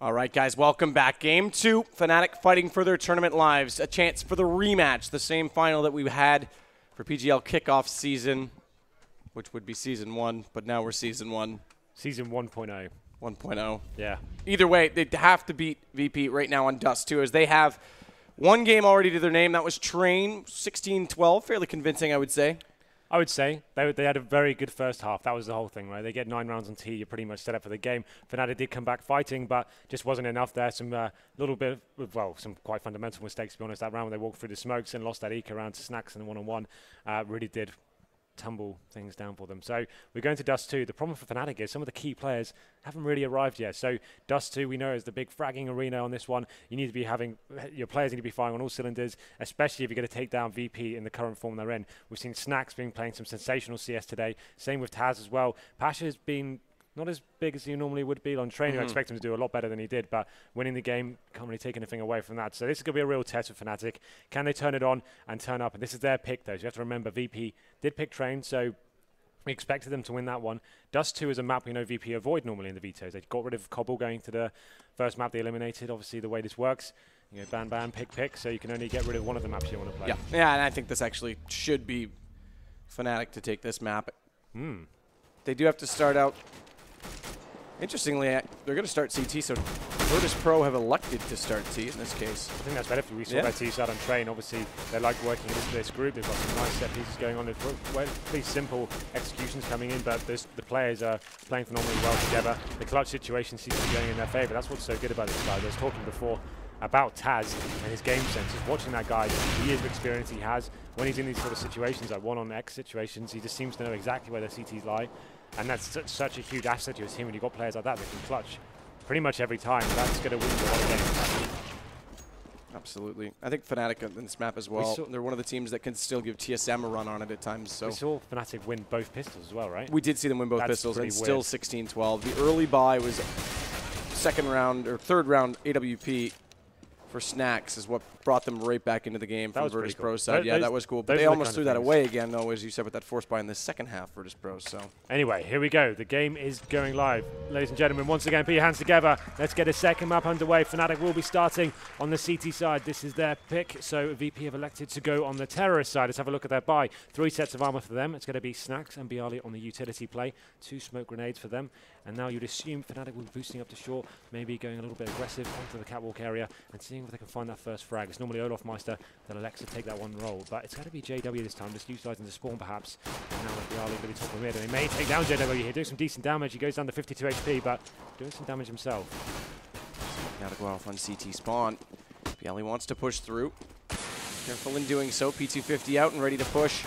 All right, guys, welcome back. Game 2, Fnatic fighting for their tournament lives. A chance for the rematch, the same final that we had for PGL kickoff season, which would be Season 1, but now we're Season 1. Season 1.0. 1.0. Yeah. Either way, they'd have to beat VP right now on Dust2, as they have one game already to their name. That was Train 16-12, fairly convincing, I would say. I would say they had a very good first half. That was the whole thing, right? They get 9 rounds on T, you're pretty much set up for the game. Fnatic did come back fighting, but just wasn't enough there. Some little bit of, well, some quite fundamental mistakes, to be honest, that round when they walked through the smokes and lost that eco round to Snacks in the one-on-one. Really did tumble things down for them. So we're going to Dust2. The problem for Fnatic is some of the key players haven't really arrived yet. So Dust2, we know, is the big fragging arena on this one. You need to be having, your players need to be firing on all cylinders, especially if you're going to take down VP in the current form they're in. We've seen Snacks playing some sensational CS today. Same with Taz as well. Pasha's been not as big as he normally would be on Train. I expect him to do a lot better than he did, but winning the game, can't really take anything away from that. So this is going to be a real test for Fnatic. Can they turn it on and turn up? And this is their pick, though. So you have to remember, VP did pick Train, so we expected them to win that one. Dust2 is a map we know VP avoid normally in the vetoes. They got rid of Cobble going to the first map they eliminated. Obviously, the way this works, you know, ban, ban, pick, pick, so you can only get rid of one of the maps you want to play. Yeah, and I think this actually should be Fnatic to take this map. They do have to start out. Interestingly, they're going to start CT, so Virtus.pro have elected to start T in this case. I think that's better if we saw that T start on Train. Obviously, they like working into this group. They've got some nice set pieces going on. There's pretty simple executions coming in, but the players are playing phenomenally well together. The clutch situation seems to be going in their favor. That's what's so good about this guy. I was talking before about Taz and his game sense. Just watching that guy, the years of experience he has, when he's in these sort of situations, like one-on-X situations, he just seems to know exactly where their CTs lie. And that's such a huge asset to his team when you've got players like that that can clutch pretty much every time. That's going to win you a lot of games. Absolutely. I think Fnatic on this map as well. They're one of the teams that can still give TSM a run on it at times. So we saw Fnatic win both pistols as well, right? We did see them win both pistols, and still 16-12. The early buy was second round or third round AWP for Snacks is what brought them right back into the game from Virtus.pro side. Yeah, that was cool. But they almost threw that away again, though, as you said, with that force buy in the second half, Virtus.pro. So anyway, here we go. The game is going live. Ladies and gentlemen, once again, put your hands together. Let's get a second map underway. Fnatic will be starting on the CT side. This is their pick. So VP have elected to go on the terrorist side. Let's have a look at their buy. 3 sets of armor for them. It's going to be Snacks and Bialy on the utility play. 2 smoke grenades for them. And now you'd assume Fnatic will be boosting up to short, maybe going a little bit aggressive onto the catwalk area and seeing if they can find that first frag. It's normally Olaf Meister that Alexa take that one roll, but it's going to be JW this time, just utilising the spawn perhaps. And now Bialy going to be top of mid, and they may take down JW here, doing some decent damage. He goes down to 52 HP, but doing some damage himself. Got to go off on CT spawn. Bialy wants to push through. Careful in doing so. P250 out and ready to push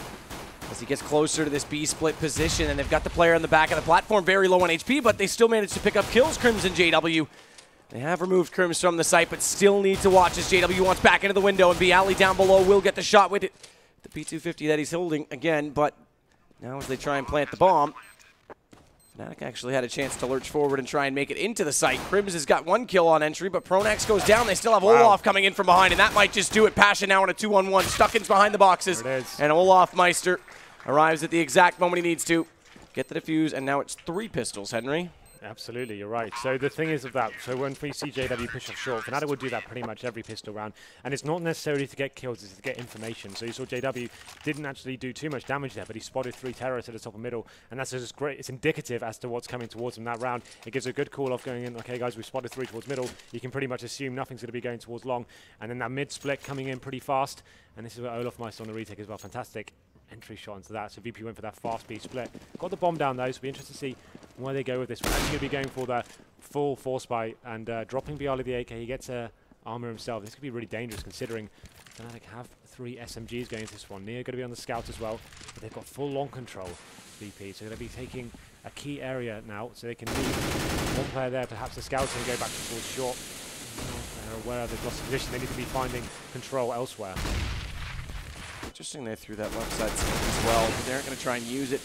as he gets closer to this B split position, and they've got the player on the back of the platform very low on HP, but they still managed to pick up kills. Crimson JW. They have removed Crims from the site, but still need to watch as JW wants back into the window, and Bialy down below will get the shot with it. The P250 that he's holding again, but now as they try and plant the bomb, Fnatic actually had a chance to lurch forward and try and make it into the site. Crims has got 1 kill on entry, but Pronax goes down. They still have Olaf coming in from behind, and that might just do it. Pasha now on a 2-on-1. Stuckins behind the boxes, and Olaf Meister arrives at the exact moment he needs to get the defuse, and now it's 3 pistols, Henry. Absolutely, you're right. So the thing is of that, so when we see JW push off short, Fnatic will do that pretty much every pistol round, and it's not necessarily to get kills, it's to get information. So you saw JW didn't actually do too much damage there, but he spotted 3 terrorists at the top of middle, and that's just great. It's indicative as to what's coming towards him that round. It gives a good call off going in, okay guys, we spotted 3 towards middle. You can pretty much assume nothing's going to be going towards long, and then that mid split coming in pretty fast, and this is where Olaf Meister on the retake as well. Fantastic entry shot into that, so VP went for that fast speed split. Got the bomb down though, so it'll be interesting to see where they go with this. We're actually going to be going for the full force buy and dropping Bialy the AK. He gets armor himself. This could be really dangerous considering Fnatic have 3 SMGs going into this one. Neo going to be on the scout as well, but they've got full long control, VP, so they're going to be taking a key area now, so they can leave one player there, perhaps the scouts, and go back towards short. They're aware of they've lost the position. They need to be finding control elsewhere. Interesting they threw that left side as well, but they're going to try and use it.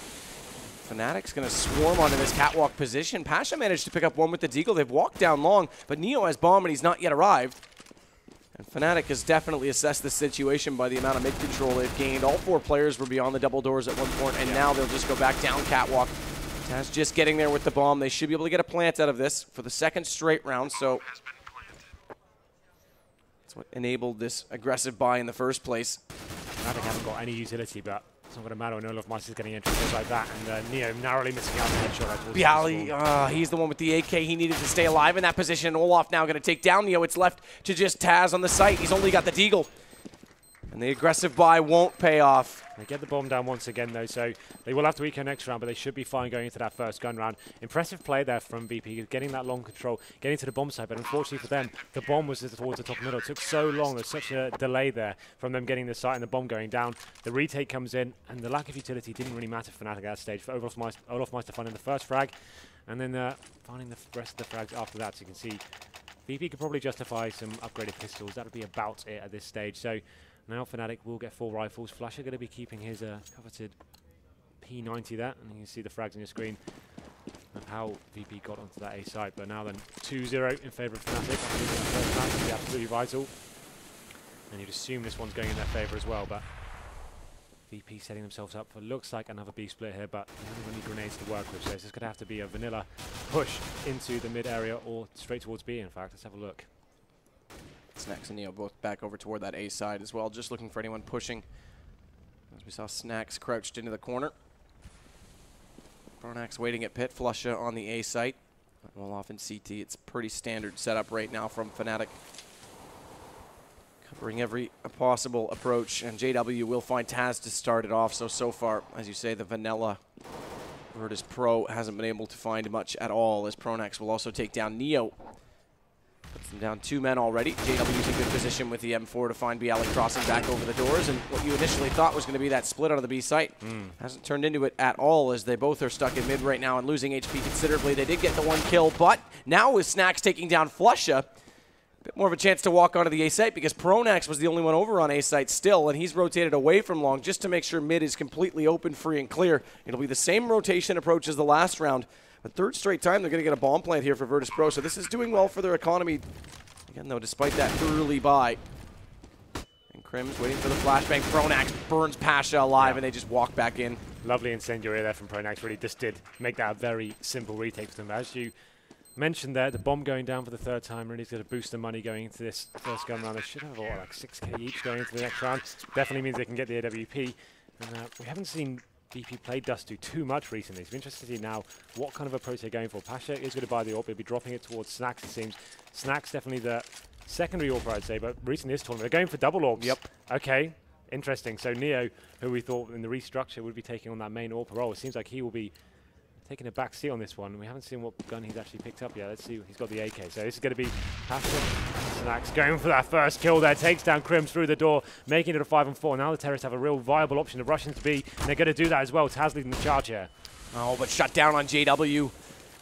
Fnatic's going to swarm onto this catwalk position. Pasha managed to pick up 1 with the deagle. They've walked down long, but Neo has bomb and he's not yet arrived. And Fnatic has definitely assessed the situation by the amount of mid-control they've gained. All 4 players were beyond the double doors at one point, and now they'll just go back down catwalk Taz just getting there with the bomb. They should be able to get a plant out of this for the second straight round, so that's what enabled this aggressive buy in the first place. Fnatic haven't got any utility, but it's not going to matter when Olaf Meister's getting entries like that, and Neo narrowly missing out the headshot. BO3, he's the one with the AK. He needed to stay alive in that position. Olaf now going to take down Neo. It's left to just Taz on the site. He's only got the deagle. And the aggressive buy won't pay off. They get the bomb down once again, though, so they will have to eco next round, but they should be fine going into that first gun round. Impressive play there from BP, getting that long control, getting to the bomb side, but unfortunately for them, the bomb was towards the top middle. It took so long, there's such a delay there from them getting the site and the bomb going down. The retake comes in, and the lack of utility didn't really matter for Fnatic at that stage. For Olaf Meister finding the first frag, and then finding the rest of the frags after that. So you can see BP could probably justify some upgraded pistols. That would be about it at this stage. So now Fnatic will get 4 rifles. Flusher going to be keeping his coveted P90 there, and you can see the frags on your screen of how VP got onto that A site. But now then 2-0 in favour of Fnatic. I think the first match is absolutely vital, and you'd assume this one's going in their favour as well. But VP setting themselves up for looks like another B split here, but they haven't got any grenades to work with, so it's just going to have to be a vanilla push into the mid area or straight towards B. In fact, let's have a look. Snacks and Neo both back over toward that A side as well, just looking for anyone pushing. As we saw Snacks crouched into the corner. Pronax waiting at pit, Flusha on the A site. Well off in CT, it's pretty standard setup right now from Fnatic. Covering every possible approach, and JW will find Taz to start it off. So far, as you say, the vanilla Virtus.pro hasn't been able to find much at all, as Pronax will also take down Neo. Puts them down 2 men already. JW's in good position with the M4 to find BO3 crossing back over the doors, and what you initially thought was going to be that split out of the B site hasn't turned into it at all, as they both are stuck in mid right now and losing HP considerably. They did get the 1 kill, but now with Snacks taking down Flusha, a bit more of a chance to walk onto the A site, because Pronax was the only one over on A site still, and he's rotated away from long just to make sure mid is completely open, free, and clear. It'll be the same rotation approach as the last round. A third straight time they're going to get a bomb plant here for Virtus.pro, so this is doing well for their economy. Again, though, despite that early buy. And Crim's waiting for the flashbang. Pronax burns Pasha alive, and they just walk back in. Lovely incendiary there from Pronax. Really just did make that a very simple retake for them. As you mentioned there, the bomb going down for the 3rd time really is going to boost the money going into this first gun round. They should have like 6k each going into the next round. Definitely means they can get the AWP. And we haven't seen BP play Dust2 too much recently. It's interesting to see now what kind of approach they're going for. Pasha is going to buy the AWP. He'll be dropping it towards Snacks, it seems. Snacks definitely the secondary AWP, I'd say, but recently this tournament, they're going for double AWPs. Yep. Okay, interesting. So Neo, who we thought in the restructure would be taking on that main AWP role, it seems like he will be taking a back seat on this one. We haven't seen what gun he's actually picked up yet. Let's see. He's got the AK. So this is going to be Pasha. Snacks going for that first kill there. Takes down Crim through the door, making it a 5-on-4. Now the Terrorists have a real viable option to rush into B, and they're going to do that as well. Taz leading the charge here. Oh, but shut down on JW.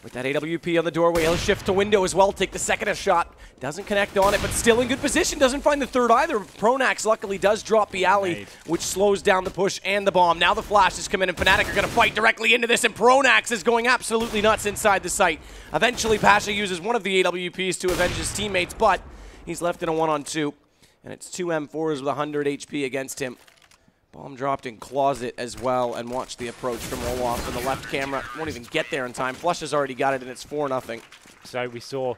With that AWP on the doorway, he'll shift to window as well, take the second shot. Doesn't connect on it, but still in good position. Doesn't find the third either. Pronax luckily does drop BO3, which slows down the push and the bomb. Now the flashes come in, and Fnatic are going to fight directly into this, and Pronax is going absolutely nuts inside the site. Eventually, Pasha uses one of the AWPs to avenge his teammates, but he's left in a 1-on-2, and it's 2 M4s with 100 HP against him. Bomb dropped in closet as well, and watch the approach from Olaf from the left camera. Won't even get there in time. Flush has already got it, and it's 4-0. So we saw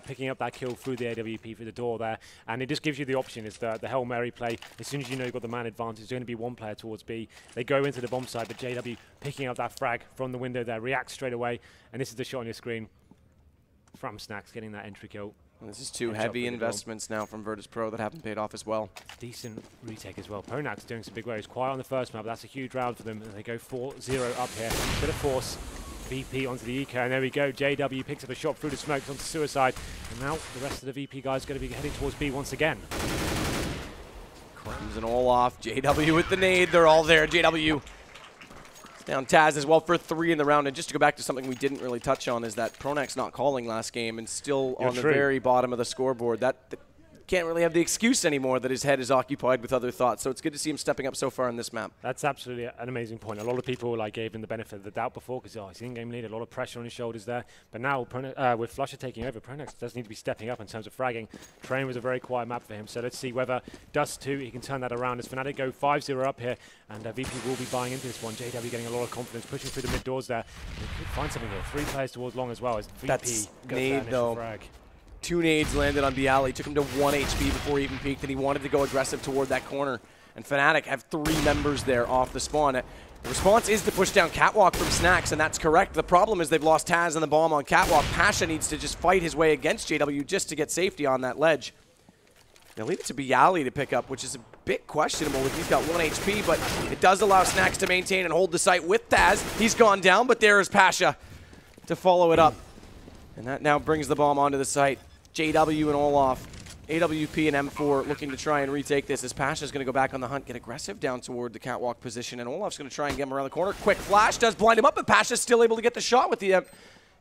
picking up that kill through the AWP through the door there, and it just gives you the option. It's the Hail Mary play. As soon as you know you've got the man advantage, there's going to be 1 player towards B. They go into the bomb side, but JW picking up that frag from the window there, reacts straight away, and this is the shot on your screen from Snacks getting that entry kill. And this is 2 heavy investments now from Virtus.pro that haven't paid off as well. Decent retake as well. Pronax doing some big waves. Quiet on the first map, but that's a huge round for them. And they go 4-0 up here. Bit of force. VP onto the eco, and there we go. JW picks up a shot through the smokes onto Suicide. And now the rest of the VP guys are going to be heading towards B once again. Crumbs and Olaf. JW with the nade. They're all there. JW down Taz as well for 3 in the round. And just to go back to something we didn't really touch on, is that Pronax not calling last game and still on the very bottom of the scoreboard. That can't really have the excuse anymore that his head is occupied with other thoughts. So it's good to see him stepping up so far in this map. That's absolutely an amazing point. A lot of people gave him the benefit of the doubt before because he's in-game lead, a lot of pressure on his shoulders there. But now with Flusher taking over, Pronax does need to be stepping up in terms of fragging. Train was a very quiet map for him, so let's see whether Dust2 he can turn that around as Fnatic go 5-0 up here, and VP will be buying into this one. JW getting a lot of confidence, pushing through the mid doors there. They could find something here. 3 players towards long as well as VP That's goes for nade, that initial though. frag. 2 nades landed on BO3, took him to 1 HP before he even peeked, and he wanted to go aggressive toward that corner. And Fnatic have 3 members there off the spawn. The response is to push down Catwalk from Snax, and that's correct. The problem is they've lost Taz and the bomb on Catwalk. Pasha needs to just fight his way against JW just to get safety on that ledge. They'll leave it to BO3 to pick up, which is a bit questionable if he's got 1 HP, but it does allow Snax to maintain and hold the site with Taz. He's gone down, but there is Pasha to follow it up. And that now brings the bomb onto the site. JW and Olaf, AWP and M4 looking to try and retake this as Pasha's going to go back on the hunt, get aggressive down toward the catwalk position, and Olaf's going to try and get him around the corner. Quick flash does blind him up, but Pasha's still able to get the shot with the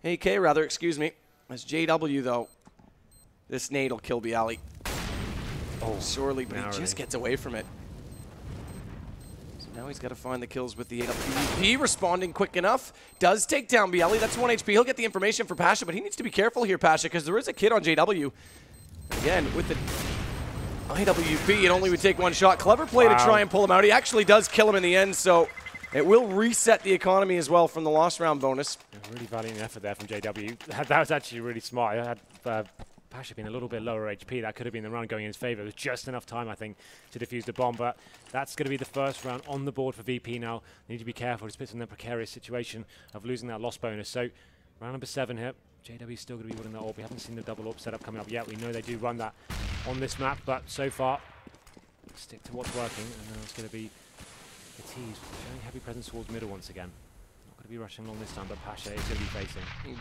AK, excuse me. As JW, though, this nade will kill BO3. Oh, sorely, but he just gets away from it. So now he's got to find the kills with the AWP. Responding quick enough. Does take down BO3. That's 1 HP. He'll get the information for Pasha, but he needs to be careful here, Pasha, because there is a kid on JW. Again, with the IWP, it only would take 1 shot. Clever play to try and pull him out. He actually does kill him in the end, so it will reset the economy as well from the lost round bonus. Really valiant effort there from JW. That was actually really smart. I had Pasha being a little bit lower HP, that could have been the round going in his favor. It was just enough time, I think, to defuse the bomb, but that's going to be the first round on the board for VP now. They need to be careful. It's puts them in a precarious situation of losing that loss bonus. So round number 7 here. JW's still going to be winning that AWP. We haven't seen the double AWP setup coming up yet. We know they do run that on this map, but so far, stick to what's working, and then it's going to be the tease. Showing heavy presence towards middle once again. Not going to be rushing along this time, but Pasha is going to be facing.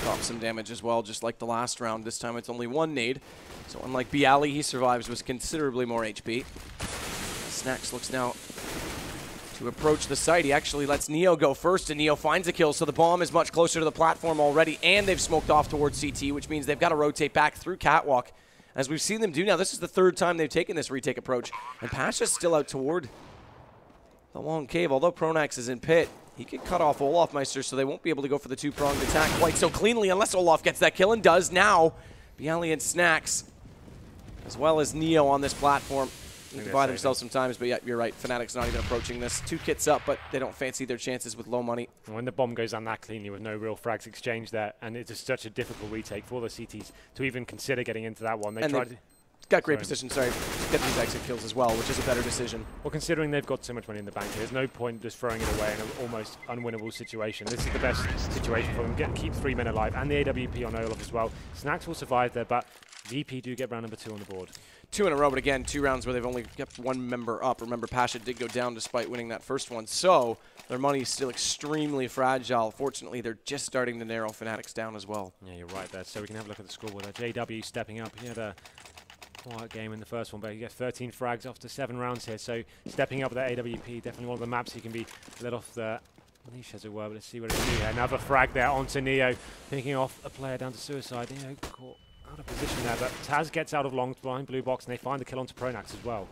Caught some damage as well, just like the last round. This time it's only 1 nade. So unlike BO3, he survives with considerably more HP. Snax looks now to approach the site. He actually lets Neo go first, and Neo finds a kill, so the bomb is much closer to the platform already, and they've smoked off towards CT, which means they've got to rotate back through Catwalk. As we've seen them do now, this is the 3rd time they've taken this retake approach, and Pasha's still out toward the long cave. Although Pronax is in pit, he can cut off Olaf Meister, so they won't be able to go for the 2-pronged attack quite so cleanly unless Olaf gets that kill, and does now. BO3 and Snax, as well as Neo on this platform, need to buy themselves some times, but yeah, you're right. Fnatic's not even approaching this. 2 kits up, but they don't fancy their chances with low money. When the bomb goes down that cleanly with no real frags exchanged there, and it's just such a difficult retake for the CTs to even consider getting into that one. They tried. Got great position, get these exit kills as well, which is a better decision. Well, considering they've got so much money in the bank, there's no point just throwing it away in an almost unwinnable situation. This is the best situation for them. Keep 3 men alive, and the AWP on Olaf as well. Snax will survive there, but VP do get round number 2 on the board. 2 in a row, but again, 2 rounds where they've only kept 1 member up. Remember, Pasha did go down despite winning that first one, so their money is still extremely fragile. Fortunately, they're just starting to narrow Fnatic's down as well. Yeah, you're right there. So we can have a look at the scoreboard. JW stepping up. He had a quiet game in the first one, but he gets 13 frags after 7 rounds here. So stepping up with that AWP, definitely one of the maps he can be let off the leash, as it were. But let's see what it can do here. Another frag there onto Neo, picking off a player down to suicide. Neo caught out of position there, but Taz gets out of long behind blue box, and they find the kill onto Pronax as well.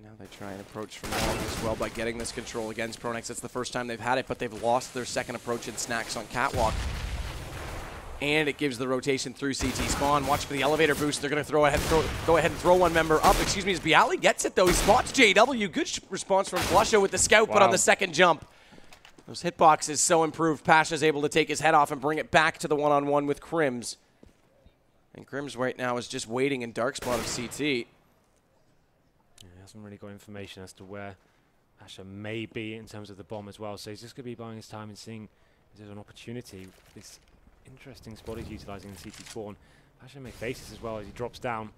Now they try and approach from long as well by getting this control against Pronax. It's the first time they've had it, but they've lost their 2nd approach in Snax on Catwalk. And it gives the rotation through CT spawn. Watch for the elevator boost. They're going to go ahead and throw 1 member up. Excuse me, as BO3 gets it, though. He spots JW. Good response from Flusha with the scout, but on the 2nd jump. Those hitboxes so improved. Pasha's able to take his head off and bring it back to the 1-on-1 with Crims. And Crims right now is just waiting in dark spot of CT. Yeah, he hasn't really got information as to where Pasha may be in terms of the bomb as well. So he's just going to be buying his time and seeing if there's an opportunity. This interesting spot he's utilising in CT spawn. Pasha make faces as well as he drops down.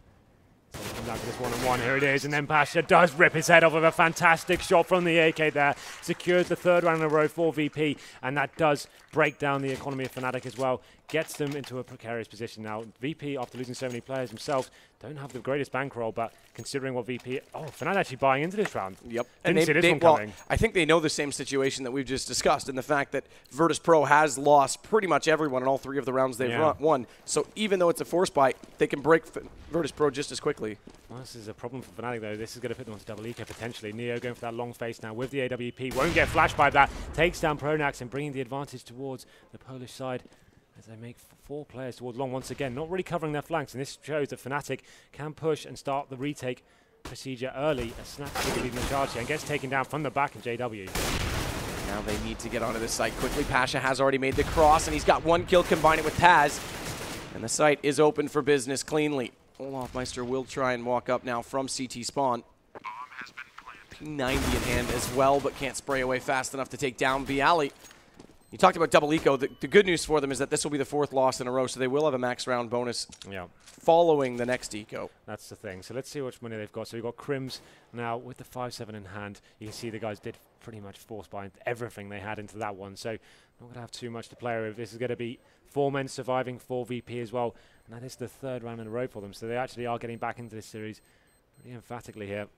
So we come down to this one-on-one. Here it is, and then Pasha does rip his head off with a fantastic shot from the AK there. Secures the third round in a row for VP, and that does break down the economy of Fnatic as well. Gets them into a precarious position now. VP, after losing so many players themselves, don't have the greatest bankroll, but considering what VP... Oh, Fnatic actually buying into this round. Yep. Didn't see this one coming. Well, I think they know the same situation that we've just discussed, and the fact that Virtus.pro has lost pretty much everyone in all 3 of the rounds they've won. So even though it's a force buy, they can break Virtus.pro just as quickly. Well, this is a problem for Fnatic, though. This is going to put them onto double eco, potentially. Neo going for that long face now with the AWP. Won't get flashed by that. Takes down Pronax and bringing the advantage towards the Polish side as they make 4 players towards long once again. Not really covering their flanks, and this shows that Fnatic can push and start the retake procedure early as Snaps is leading the charge here and gets taken down from the back in JW. Now they need to get onto this site quickly. Pasha has already made the cross, and he's got 1 kill, combine it with Taz. And the site is open for business cleanly. Olofmeister will try and walk up now from CT spawn. P90 in hand as well, but can't spray away fast enough to take down Bialy. You talked about double eco. The good news for them is that this will be the 4th loss in a row, so they will have a max round bonus following the next eco. That's the thing. So let's see how much money they've got. So we've got Crims now with the 5-7 in hand. You can see the guys did pretty much force buy everything they had into that one. So not going to have too much to play with. This is going to be 4 men surviving, 4 VP as well. And that is the 3rd round in a row for them. So they actually are getting back into this series pretty emphatically here.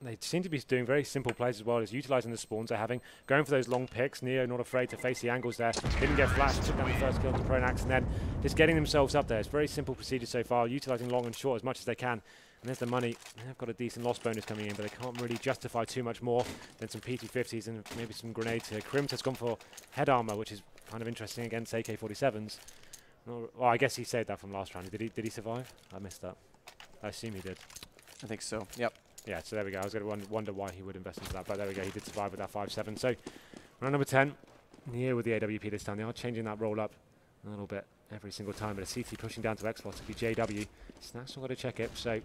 They seem to be doing very simple plays as well as utilising the spawns they're having, going for those long picks. Neo not afraid to face the angles there. Didn't get flashed, took down the first kill to Pronax, and then just getting themselves up there. It's very simple procedure so far, utilising long and short as much as they can. And there's the money. They've got a decent loss bonus coming in, but they can't really justify too much more than some P250s and maybe some grenades here. Crims has gone for head armor, which is kind of interesting against AK-47s. Well, I guess he saved that from last round. Did he survive? I missed that. I assume he did. I think so, yep. Yeah, so there we go. I was going to wonder why he would invest into that, but there we go. He did survive with that 5-7. So round number 10, Neo with the AWP this time. They are changing that roll up a little bit every single time, but a CT pushing down to Xbox to be JW. Snack's not going to check it, so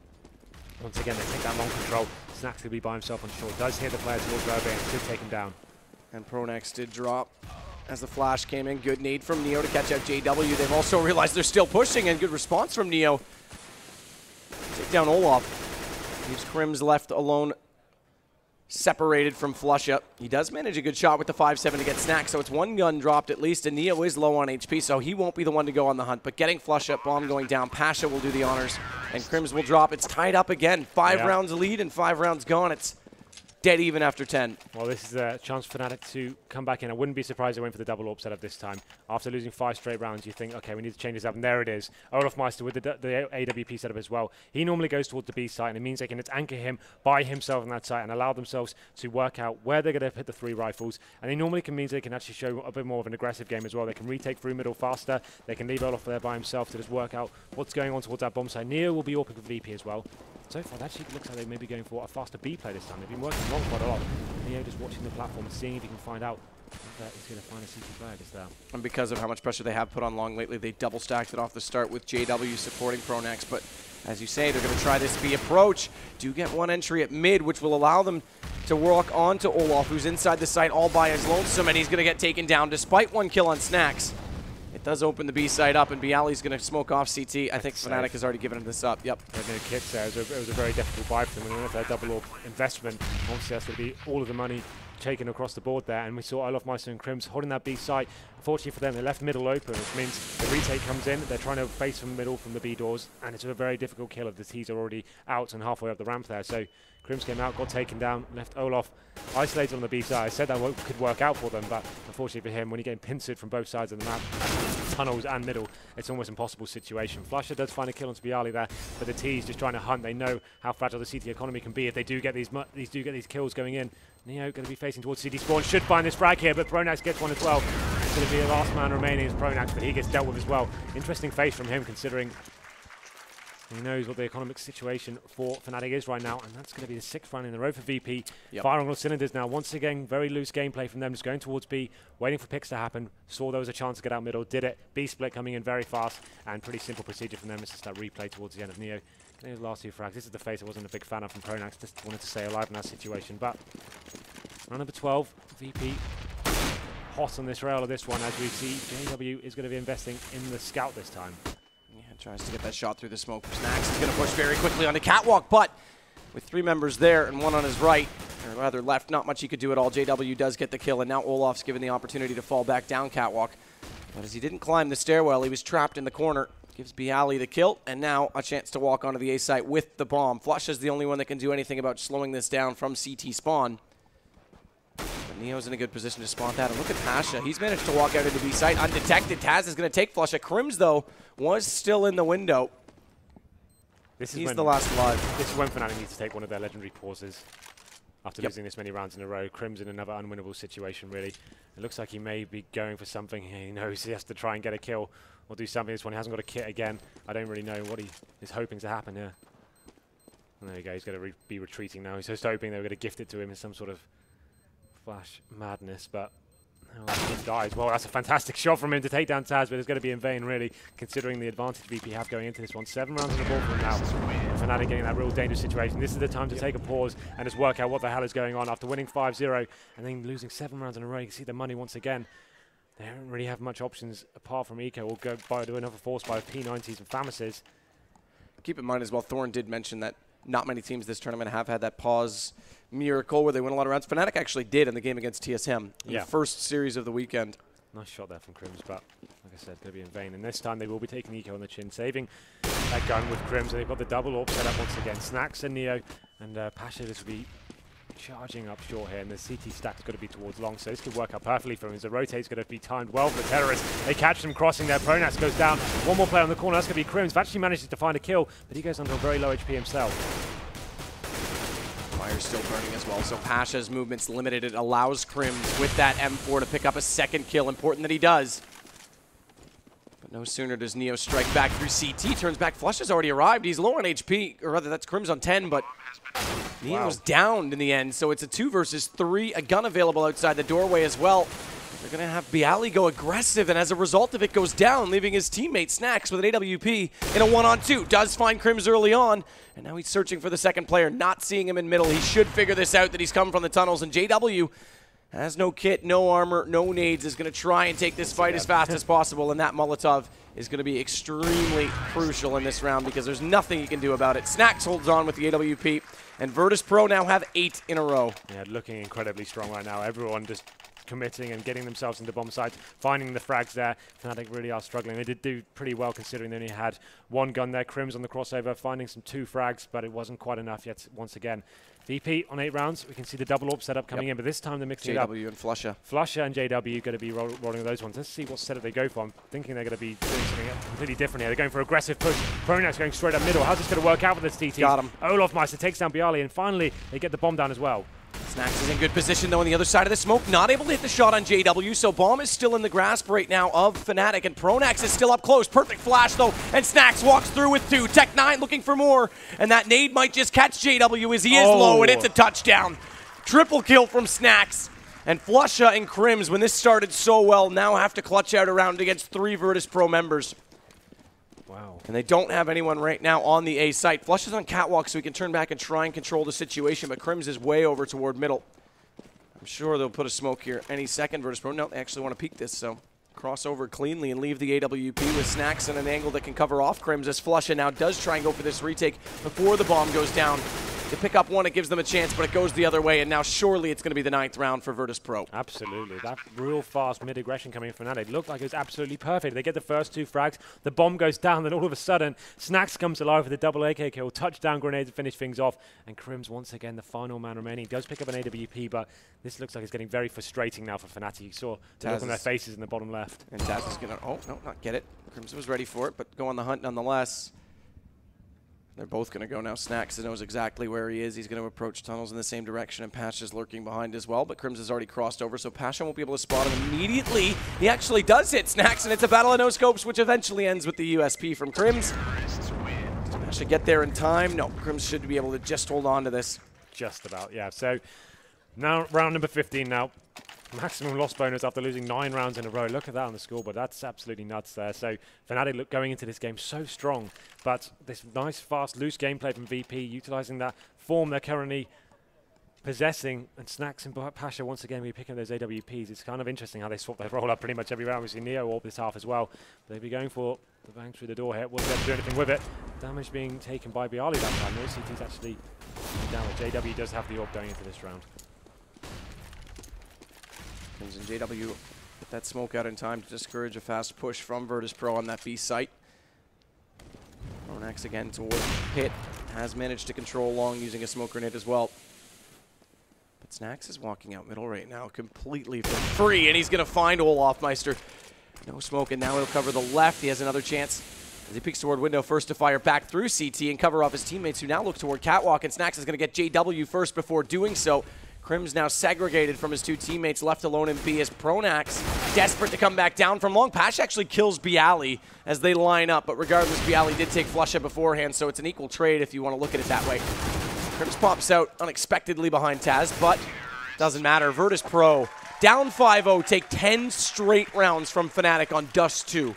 once again they take that long control. Snack's going to be by himself on short. Does hit the player towards Robe and should take him down. And Pronax did drop as the flash came in. Good nade from Neo to catch out JW. They've also realized they're still pushing, and good response from Neo. Take down Olof. Leaves Crims left alone, separated from Flusha. He does manage a good shot with the 5-7 to get Snack, so it's 1 gun dropped at least, and Neo is low on HP, so he won't be the one to go on the hunt. But getting Flusha, bomb going down, Pasha will do the honors, and Crims will drop. It's tied up again. 5 rounds lead and 5 rounds gone. It's dead even after 10. Well, this is a chance for Fnatic to come back in. I wouldn't be surprised they went for the double AWP setup this time. After losing 5 straight rounds, you think, okay, we need to change this up, and there it is. Olofmeister with the AWP setup as well. He normally goes towards the B site, and it means they can anchor him by himself on that site and allow themselves to work out where they're going to hit the 3 rifles. And it normally means they can actually show a bit more of an aggressive game as well. They can retake through middle faster. They can leave Olof there by himself to just work out what's going on towards that bomb site. Neo will be AWPing for VP as well. So far, that actually looks like they may be going for a faster B play this time. They've been working long quite a lot. Neo just watching the platform and seeing if he can find out that he's going to find a CT player just there. And because of how much pressure they have put on long lately, they double stacked it off the start with JW supporting Pronax. But as you say, they're going to try this B approach. Do get 1 entry at mid, which will allow them to walk onto Olof, who's inside the site all by his lonesome, and he's going to get taken down despite 1 kill on Snacks. It does open the B side up, and Bialy's going to smoke off CT. I think Fnatic has already given him this up. Yep. They're going to kick there. It was a very difficult buy for them. And with their double AWP investment, obviously that's going to be all of the money taken across the board there. And we saw Olofmeister and Crims holding that B site. Unfortunately for them, they left middle open, which means the retake comes in. They're trying to face from the middle from the B doors, and it's a very difficult kill if the T's are already out and halfway up the ramp there. So Crims came out, got taken down, left Olof isolated on the B side. I said that could work out for them, but unfortunately for him, when you're getting pincered from both sides of the map, tunnels and middle, it's almost an impossible situation. Flusha does find a kill on Bialy there, but the T's just trying to hunt. They know how fragile the CT economy can be if they do get these kills going in. Neo going to be facing towards CT spawn, should find this frag here, but Pronax gets 1 as well. It's going to be the last man remaining is Pronax, but he gets dealt with as well. Interesting face from him, considering he knows what the economic situation for Fnatic is right now, and that's going to be the 6th round in a row for VP. Firing on all cylinders now. Once again, very loose gameplay from them, just going towards B, waiting for picks to happen. Saw there was a chance to get out middle, did it. B split coming in very fast, and pretty simple procedure from them. It's just that replay towards the end of Neo. His last 2 frags. This is the face I wasn't a big fan of from Pronax. Just wanted to stay alive in that situation. But round number 12, VP hot on this rail of this one, as we see JW is going to be investing in the scout this time. Yeah, Tries to get that shot through the smoke. Snacks is going to push very quickly on the catwalk, but with 3 members there and 1 on his right, or rather left, not much he could do at all. JW does get the kill, and now Olaf's given the opportunity to fall back down catwalk. But as he didn't climb the stairwell, he was trapped in the corner. Gives Bialy the kill, and now a chance to walk onto the A site with the bomb. Flush is the only one that can do anything about slowing this down from CT spawn. But Neo's in a good position to spawn that. And look at Pasha. He's managed to walk out into B site undetected. Taz is going to take Flush. Crims, though, was still in the window. He's the last alive. This is when Fnatic needs to take one of their legendary pauses. After losing this many rounds in a row, Crims in another unwinnable situation, really. It looks like he may be going for something. He knows he has to try and get a kill or do something. This one, he hasn't got a kit again. I don't really know what he is hoping to happen here. And there you go, he's going to be retreating now. He's just hoping they were going to gift it to him in some sort of flash madness, but he dies. Well, that's a fantastic shot from him to take down Taz, but it's going to be in vain, really, considering the advantage VP have going into this one. 7 rounds on the ball for him now. Fnatic getting that real dangerous situation. This is the time to take a pause and just work out what the hell is going on after winning 5-0 and then losing 7 rounds in a row. You can see the money once again. They don't really have much options apart from Eco or go by do another force by P90s and Famases. Keep in mind as well, Thorn did mention that not many teams this tournament have had that pause miracle where they win a lot of rounds. Fnatic actually did in the game against TSM in the first series of the weekend. Nice shot there from Crims, but like I said, going to be in vain. And this time they will be taking Eco on the chin, saving that gun with Crims. And they've got the double AWP set up once again. Snacks and Neo and Pasha, this will be charging up short here, and the CT stack's got to be towards long, so this could work out perfectly for him. As the rotate's going to be timed well for the terrorists. They catch them crossing there. Pronax goes down. One more player on the corner. That's going to be Crims. Actually manages to find a kill, but he goes under a very low HP himself. Fire's still burning as well, so Pasha's movement's limited. It allows Crims with that M4 to pick up a second kill. Important that he does. But no sooner does Neo strike back through CT. Turns back. Flush has already arrived. He's low on HP, or rather that's Crims on 10, but Neo's downed in the end, so it's a 2 versus 3. A gun available outside the doorway as well. They're going to have Bialy go aggressive, and as a result of it, goes down, leaving his teammate Snacks with an AWP in a 1-on-2. Does find Crims early on, and now he's searching for the second player, not seeing him in middle. He should figure this out, that he's come from the tunnels, and JW has no kit, no armor, no nades, is going to try and take this fight as fast as possible, and that Molotov is going to be extremely crucial in this round because there's nothing he can do about it. Snacks holds on with the AWP, and Virtus.pro now have 8 in a row. Yeah, looking incredibly strong right now. Everyone just committing and getting themselves into bomb sites, finding the frags there. Fnatic really are struggling. They did do pretty well considering they only had 1 gun there. Crims on the crossover, finding some 2 frags, but it wasn't quite enough yet once again. VP on 8 rounds. We can see the double AWP setup coming in, but this time they're mixing it up. JW and Flusha. Flusha and JW going to be rolling those ones. Let's see what setup they go for. I'm thinking they're going to be doing something completely different here. They're going for aggressive push. Pronax going straight up middle. How's this going to work out for this TT? Got him. Olaf Meister takes down Bialy, and finally they get the bomb down as well. Snacks is in good position, though, on the other side of the smoke. Not able to hit the shot on JW, so bomb is still in the grasp right now of Fnatic, and Pronax is still up close. Perfect flash, though, and Snacks walks through with 2. Tech9 looking for more, and that nade might just catch JW as he is low, and it's a touchdown. Triple kill from Snacks. And Flusha and Crims, when this started so well, now have to clutch out a round against 3 Virtus.pro members. Wow. And they don't have anyone right now on the A site. Flush is on catwalk, so he can turn back and try and control the situation, but Crims is way over toward middle. I'm sure they'll put a smoke here any second. Virtus.pro, no, they actually want to peek this, so cross over cleanly and leave the AWP with Snacks in an angle that can cover off Crims as Flusha now does try and go for this retake before the bomb goes down. They pick up 1, it gives them a chance, but it goes the other way, and now surely it's going to be the 9th round for Virtus.pro. Absolutely. That real fast mid-aggression coming from Fnatic looked like it was absolutely perfect. They get the first 2 frags, the bomb goes down, then all of a sudden, Snacks comes alive with a double AK kill, touchdown grenade to finish things off, and Crims, once again, the final man remaining, does pick up an AWP, but this looks like it's getting very frustrating now for Fnatic. You saw the look on their faces in the bottom left. And Taz is going to, oh, no, not get it. Crims was ready for it, but go on the hunt nonetheless. They're both going to go now. Snacks knows exactly where he is. He's going to approach tunnels in the same direction, and Pasha's lurking behind as well, but Crims has already crossed over, so Pasha won't be able to spot him immediately. He actually does hit Snacks, and it's a battle of no scopes, which eventually ends with the USP from Crims. Does Pasha get there in time? No, Crims should be able to just hold on to this. Just about, yeah. So now round number 15 now. Maximum loss bonus after losing 9 rounds in a row. Look at that on the scoreboard. That's absolutely nuts there. So Fnatic going into this game so strong, but this nice, fast, loose gameplay from VP, utilizing that form they're currently possessing, and Snacks and Pasha once again be picking those AWPs. It's kind of interesting how they swap their roll up pretty much every round. We see Neo AWP this half as well. They'll be going for The bang through the door here. Wasn't able to do anything with it. Damage being taken by Bialy that time. No CT's actually down. JW does have the orb going into this round. Comes in JW with that smoke out in time to discourage a fast push from Virtus.pro on that B site. Pronax again towards Pit. Has managed to control long using a smoke grenade as well. But Snax is walking out middle right now completely for free, and he's going to find Olofmeister. No smoke, and now he'll cover the left. He has another chance as he peeks toward window, first to fire back through CT and cover off his teammates, who now look toward Catwalk, and Snax is going to get JW first before doing so. Crim's now segregated from his two teammates, left alone in B as Pronax, desperate to come back down from long. Pash actually kills Bialy as they line up, but regardless, Bialy did take Flusha beforehand, so it's an equal trade if you want to look at it that way. Crims pops out unexpectedly behind Taz, but doesn't matter. Virtus.pro down 5-0, take 10 straight rounds from Fnatic on Dust2.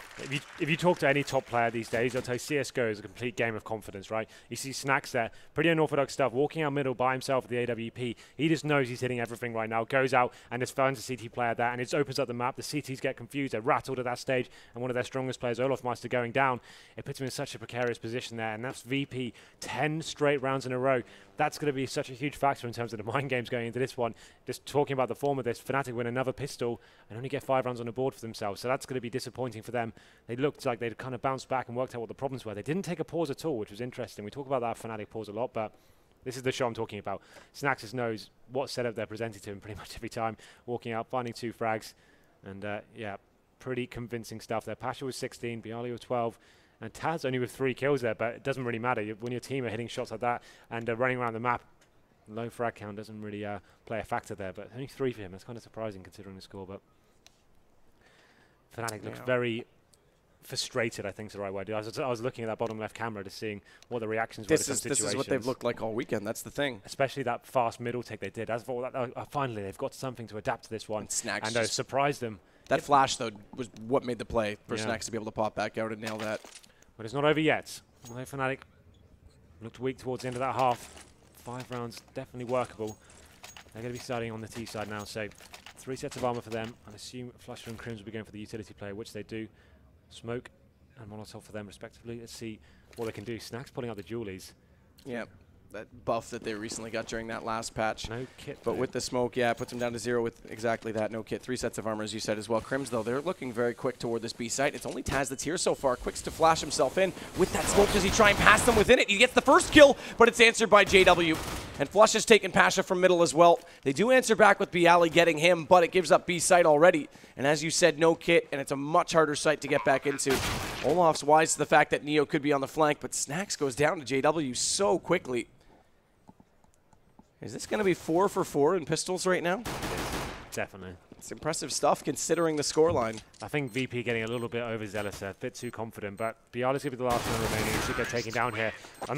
If you talk to any top player these days, they'll tell you CSGO is a complete game of confidence, right? You see Snax there, pretty unorthodox stuff, walking out middle by himself with the AWP. He just knows he's hitting everything right now, goes out and just finds a CT player there, and it opens up the map. The CTs get confused, they're rattled at that stage, and one of their strongest players, Olofmeister, going down. It puts him in such a precarious position there, and that's VP 10 straight rounds in a row. That's going to be such a huge factor in terms of the mind games going into this one. Just talking about the form of this, Fnatic win another pistol and only get 5 rounds on the board for themselves, so that's going to be disappointing for them. They looked like they'd kind of bounced back and worked out what the problems were. They didn't take a pause at all, which was interesting. We talk about that Fnatic pause a lot, but this is the show I'm talking about. Snaxus knows what setup they're presenting to him pretty much every time, walking out, finding 2 frags, and yeah, pretty convincing stuff there. Pasha was 16, Bialy was 12, and Taz only with 3 kills there, but it doesn't really matter. When your team are hitting shots like that and running around the map, low frag count doesn't really play a factor there, but only 3 for him. That's kind of surprising considering the score, but Fnatic looks very frustrated, I think is the right word. I was looking at that bottom left camera to seeing what the reactions were to some situations. This is what they've looked like all weekend, that's the thing. Especially that fast middle take they did. As for that, finally, they've got something to adapt to this one and surprise them. That flash, though, was what made the play for Snax to be able to pop back out and nail that. But it's not over yet. Although Fnatic looked weak towards the end of that half. 5 rounds, definitely workable. They're going to be starting on the T side now, so 3 sets of armor for them. I assume Flusher and Crims will be going for the utility player, which they do. Smoke and Molotov for them, respectively. Let's see what they can do. Snax pulling out the Julies. Yeah, that buff that they recently got during that last patch. No kit. But with the smoke, yeah, it puts them down to 0 with exactly that. No kit. 3 sets of armor, as you said as well. Crims, though, they're looking very quick toward this B site. It's only Taz that's here so far. Quicks to flash himself in. With that smoke, does he try and pass them within it? He gets the first kill, but it's answered by JW. And Flush has taken Pasha from middle as well. They do answer back with Bialy getting him, but it gives up B site already. And as you said, no kit, and it's a much harder site to get back into. Olof's wise to the fact that Neo could be on the flank, but Snax goes down to JW so quickly. Is this going to be 4 for 4 in pistols right now? Definitely. It's impressive stuff considering the scoreline. I think VP getting a little bit overzealous there, a bit too confident, but Bialy's going to be the last one remaining. He should get taken down here. I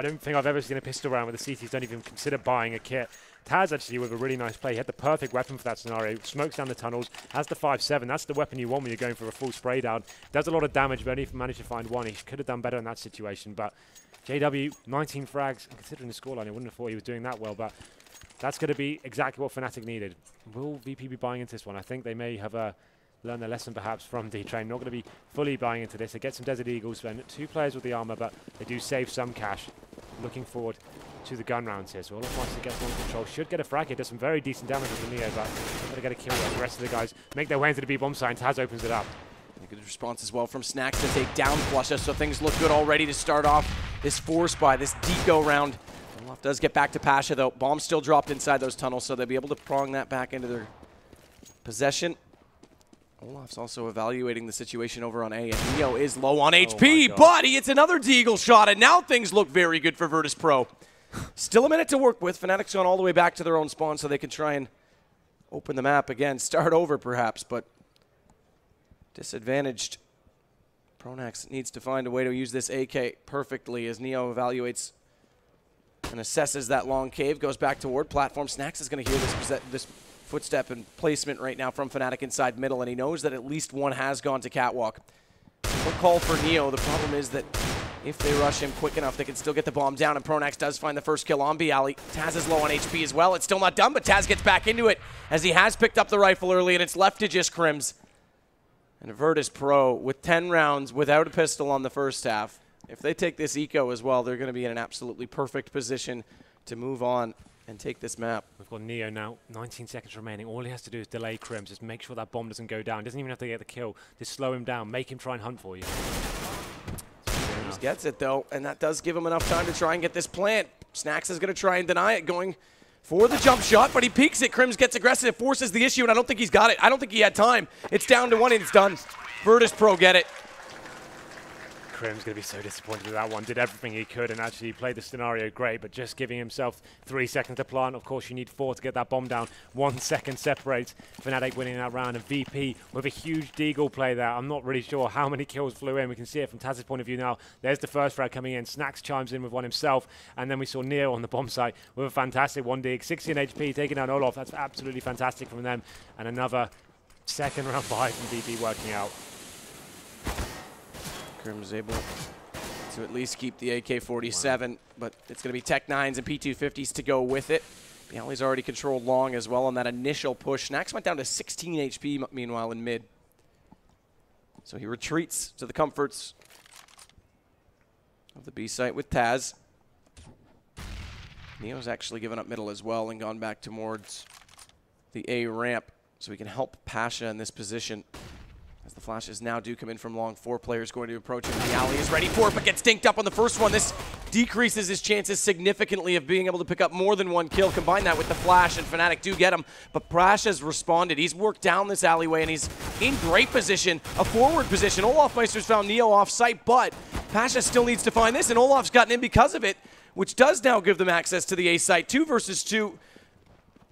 don't think I've ever seen a pistol round where the CTs don't even consider buying a kit. Taz actually with a really nice play. He had the perfect weapon for that scenario. Smokes down the tunnels, has the 5-7. That's the weapon you want when you're going for a full spray down. Does a lot of damage, but only managed to find 1. He could have done better in that situation, but JW, 19 frags. And considering the scoreline, I wouldn't have thought he was doing that well, but that's going to be exactly what Fnatic needed. Will VP be buying into this one? I think they may have learned their lesson perhaps from D-Train. Not going to be fully buying into this. They get some Desert Eagles, and 2 players with the armor, but they do save some cash. Looking forward to the gun rounds here. So Olofmeister gets one control. Should get a frag here. Does some very decent damage with the Neo, but got to get a kill there. The rest of the guys make their way into the B-bomb site. Taz opens it up. A good response as well from Snax to take down Flusha, so things look good already to start off this 4-spy, this deco round. Olof does get back to Pasha, though. Bomb still dropped inside those tunnels, so they'll be able to prong that back into their possession. Olof's also evaluating the situation over on A, and Neo is low on HP, but he hits another Deagle shot, and now things look very good for Virtus.pro. Still a minute to work with. Fnatic's gone all the way back to their own spawn, so they can try and open the map again. Start over, perhaps, but disadvantaged. Pronax needs to find a way to use this AK perfectly as Neo evaluates and assesses that long cave, goes back toward platform. Snax is going to hear this footstep and placement right now from Fnatic inside middle, and he knows that at least one has gone to Catwalk. No call for Neo. The problem is that if they rush him quick enough, they can still get the bomb down, and Pronax does find the first kill on Bialy. Taz is low on HP as well. It's still not done, but Taz gets back into it as he has picked up the rifle early, and it's left to just Crims. And Virtus.pro with 10 rounds without a pistol on the first half. If they take this eco as well, they're going to be in an absolutely perfect position to move on and take this map. We've got Neo now, 19 seconds remaining. All he has to do is delay Crims, just make sure that bomb doesn't go down. Doesn't even have to get the kill. Just slow him down, make him try and hunt for you. Crims gets it though, and that does give him enough time to try and get this plant. Snax is going to try and deny it, going for the jump shot, but he peeks it. Crims gets aggressive, it forces the issue, and I don't think he's got it. I don't think he had time. It's down to 1 and it's done. Virtus.pro get it. Crim's going to be so disappointed with that one. Did everything he could and actually played the scenario great, but just giving himself 3 seconds to plant. Of course, you need 4 to get that bomb down. 1 second separates Fnatic winning that round. And VP with a huge deagle play there. I'm not really sure how many kills flew in. We can see it from Taz's point of view now. There's the first frag coming in. Snax chimes in with one himself. And then we saw Neo on the bomb site with a fantastic 1 dig. 16 HP, taking down Olaf. That's absolutely fantastic from them. And another second round buy from VP working out. Crim is able to at least keep the AK-47, but it's going to be Tech 9s and P250s to go with it. BO3's already controlled long as well on that initial push. Snax went down to 16 HP, meanwhile, in mid. So he retreats to the comforts of the B site with Taz. Neo's actually given up middle as well and gone back towards the A ramp, so he can help Pasha in this position. As the flashes now do come in from long, 4 players going to approach him. The alley is ready for it, but gets dinked up on the first one. This decreases his chances significantly of being able to pick up more than 1 kill. Combine that with the flash, and Fnatic do get him. But Prash has responded. He's worked down this alleyway, and he's in great position, a forward position. Olaf Meister's found Neo off-site, but Pasha still needs to find this, and Olaf's gotten in because of it, which does now give them access to the A site. 2 versus 2.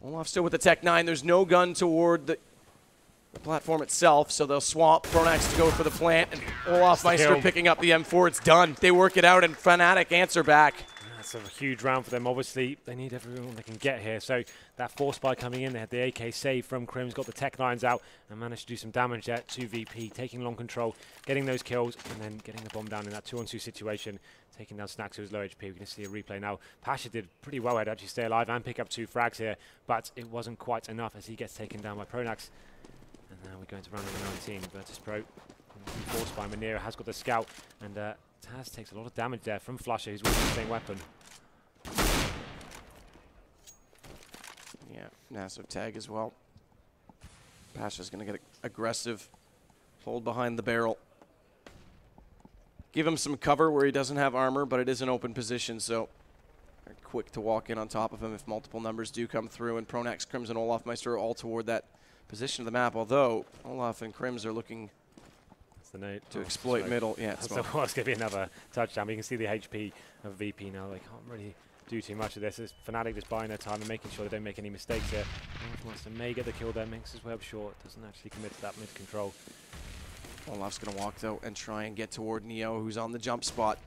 Olaf still with the Tech 9. There's no gun toward the platform itself, so they'll swap Pronax to go for the plant, and Olaf Meister picking up the M4. It's done. They work it out, and Fnatic answer back. That's a huge round for them. Obviously, they need everyone they can get here. So that force buy coming in, they had the AK save from Crim's, got the Tech 9s out, and managed to do some damage there to VP, taking long control, getting those kills, and then getting the bomb down in that 2-on-2 situation, taking down Snax, who was low HP. We can see a replay now. Pasha did pretty well here to actually stay alive and pick up 2 frags here, but it wasn't quite enough as he gets taken down by Pronax. And now we go into round number 19. Virtus.pro force by Manera has got the scout, and Taz takes a lot of damage there from Flusher, who's with the same weapon. Yeah, massive tag as well. Pasha's going to get aggressive, hold behind the barrel. Give him some cover where he doesn't have armor, but it is an open position, so they're quick to walk in on top of him if multiple numbers do come through, and Pronax, Crims, and Olaf Meister are all toward that position of the map, although Olaf and Crims are looking to exploit middle. Yeah, it's going to be another touchdown. But you can see the HP of VP now. They can't really do too much of this. It's Fnatic just buying their time and making sure they don't make any mistakes here. Olaf may get the kill there, makes his way up short, doesn't actually commit to that mid control. Olaf's going to walk though and try and get toward Neo, who's on the jump spot.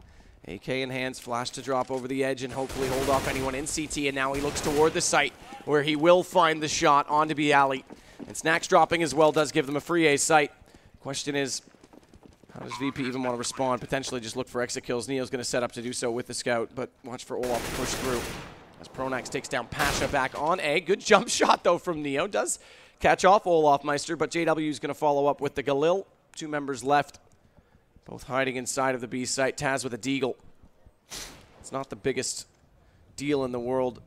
AK in hands, flash to drop over the edge and hopefully hold off anyone in CT, and now he looks toward the site where he will find the shot onto BO3. And Snax dropping as well does give them a free A site. Question is, how does VP even want to respond? Potentially just look for exit kills. Neo's going to set up to do so with the scout, but watch for Olaf to push through. As Pronax takes down Pasha back on A. Good jump shot, though, from Neo. Does catch off Olaf Meister, but JW is going to follow up with the Galil. 2 members left, both hiding inside of the B site. Taz with a deagle. It's not the biggest deal in the world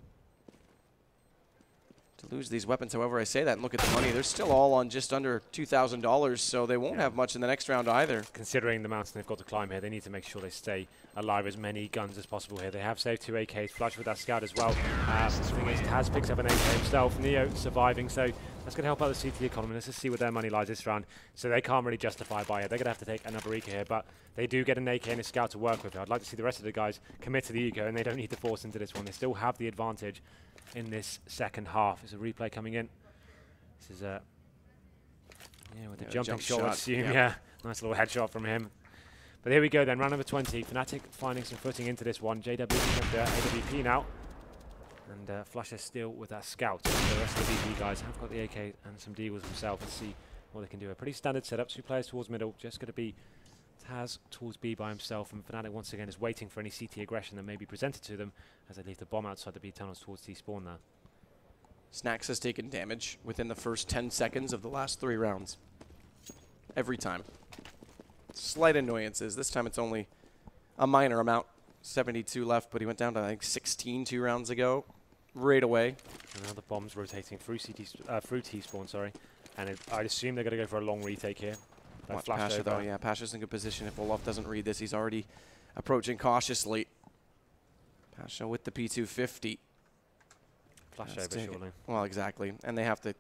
to lose these weapons. However, I say that and look at the money. They're still all on just under $2,000, so they won't have much in the next round either. Considering the mountain they've got to climb here, they need to make sure they stay alive, as many guns as possible here. They have saved 2 AKs, flush with that scout as well. The thing is, Taz picks up an AK himself, Neo surviving, so that's going to help out the CT economy. Let's just see where their money lies this round. So they can't really justify buy it. They're going to have to take another eco here, but they do get an AK and a scout to work with. I'd like to see the rest of the guys commit to the eco, and they don't need to force into this one. They still have the advantage in this second half. There's a replay coming in. This is with the jumping shot, I assume. Yeah, nice little headshot from him. But here we go then, round number 20. Fnatic finding some footing into this one. JW with the AWP now. And Flusher still with that scout. The rest of the VP guys have got the AK and some deagles themselves. Let's see what they can do. A pretty standard setup. 2 players towards middle. Just going to be Taz towards B by himself, and Fnatic once again is waiting for any CT aggression that may be presented to them as they leave the bomb outside the B tunnels towards T spawn there. Snax has taken damage within the first 10 seconds of the last 3 rounds. every time. Slight annoyances. This time it's only a minor amount. 72 left, but he went down to, I think, 16 2 rounds ago. Right away. And now the bomb's rotating through T-spawn, sorry. And I'd assume they're going to go for a long retake here. Watch Pasha, though. Yeah, Pasha's in good position. If Olaf doesn't read this, he's already approaching cautiously. Pasha with the P250. Flash over, surely. Well, exactly. And they have to...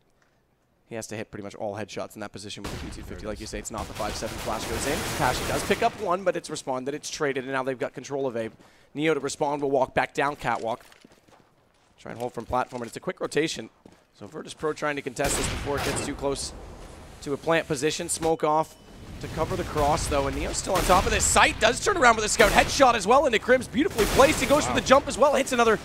He has to hit pretty much all headshots in that position with the P250. Like you say, it's not the 5-7 flash goes in. Pasha does pick up one, but it's responded. It's traded, and now they've got control of Abe. Neo to respond will walk back down catwalk. Try and hold from platform, and it's a quick rotation. So Virtus.pro trying to contest this before it gets too close to a plant position. Smoke off to cover the cross, though, and Neo's still on top of this. Sight does turn around with a scout headshot as well into Crims. Beautifully placed. He goes for the jump as well. Hits another...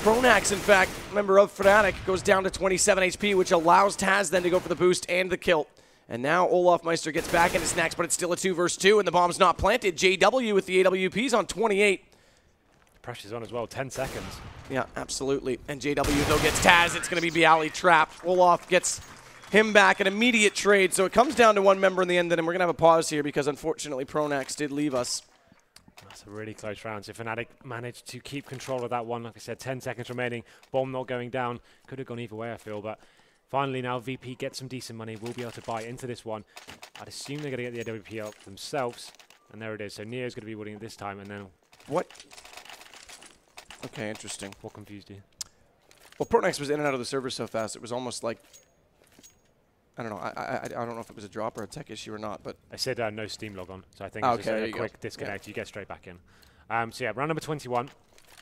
Pronax, in fact, member of Fnatic, goes down to 27 HP, which allows Taz then to go for the boost and the kill. And now Olaf Meister gets back into Snacks, but it's still a 2 versus 2, and the bomb's not planted. JW with the AWPs on 28. The pressure's on as well, 10 seconds. Yeah, absolutely. And JW, though, gets Taz. It's going to be Bialy trapped. Olaf gets him back, an immediate trade. So it comes down to one member in the end, and we're going to have a pause here because, unfortunately, Pronax did leave us. That's a really close round. So Fnatic managed to keep control of that one. Like I said, 10 seconds remaining. Bomb not going down. Could have gone either way, I feel. But finally now VP gets some decent money. We'll be able to buy into this one. I'd assume they're going to get the AWP up themselves. And there it is. So Neo's going to be winning it this time. And then... What? Okay, interesting. What confused you? Well, Pronax was in and out of the server so fast, it was almost like... I don't know. I don't know if it was a drop or a tech issue or not, but... I said no Steam log on, so I think it's just a quick disconnect. You get straight back in. So yeah, round number 21.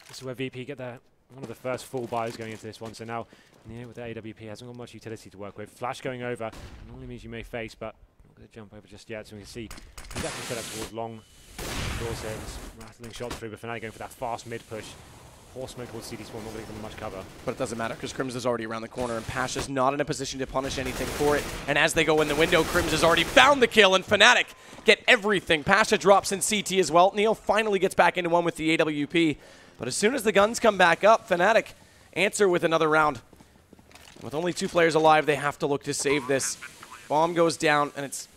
This is where VP get one of the first full buys going into this one. So now, Neo with the AWP hasn't got much utility to work with. Flash going over normally means you may face, but not going to jump over just yet. So we can see he's actually set up towards long. Doors here, rattling shots through, but Fnatic going for that fast mid push. Poor smoke towards CT spawn, not going to give them much cover. But it doesn't matter because Crims is already around the corner and Pasha's not in a position to punish anything for it. And as they go in the window, Crims has already found the kill and Fnatic get everything. Pasha drops in CT as well. Neo finally gets back into one with the AWP. But as soon as the guns come back up, Fnatic answer with another round. With only 2 players alive, they have to look to save this. Bomb goes down and it's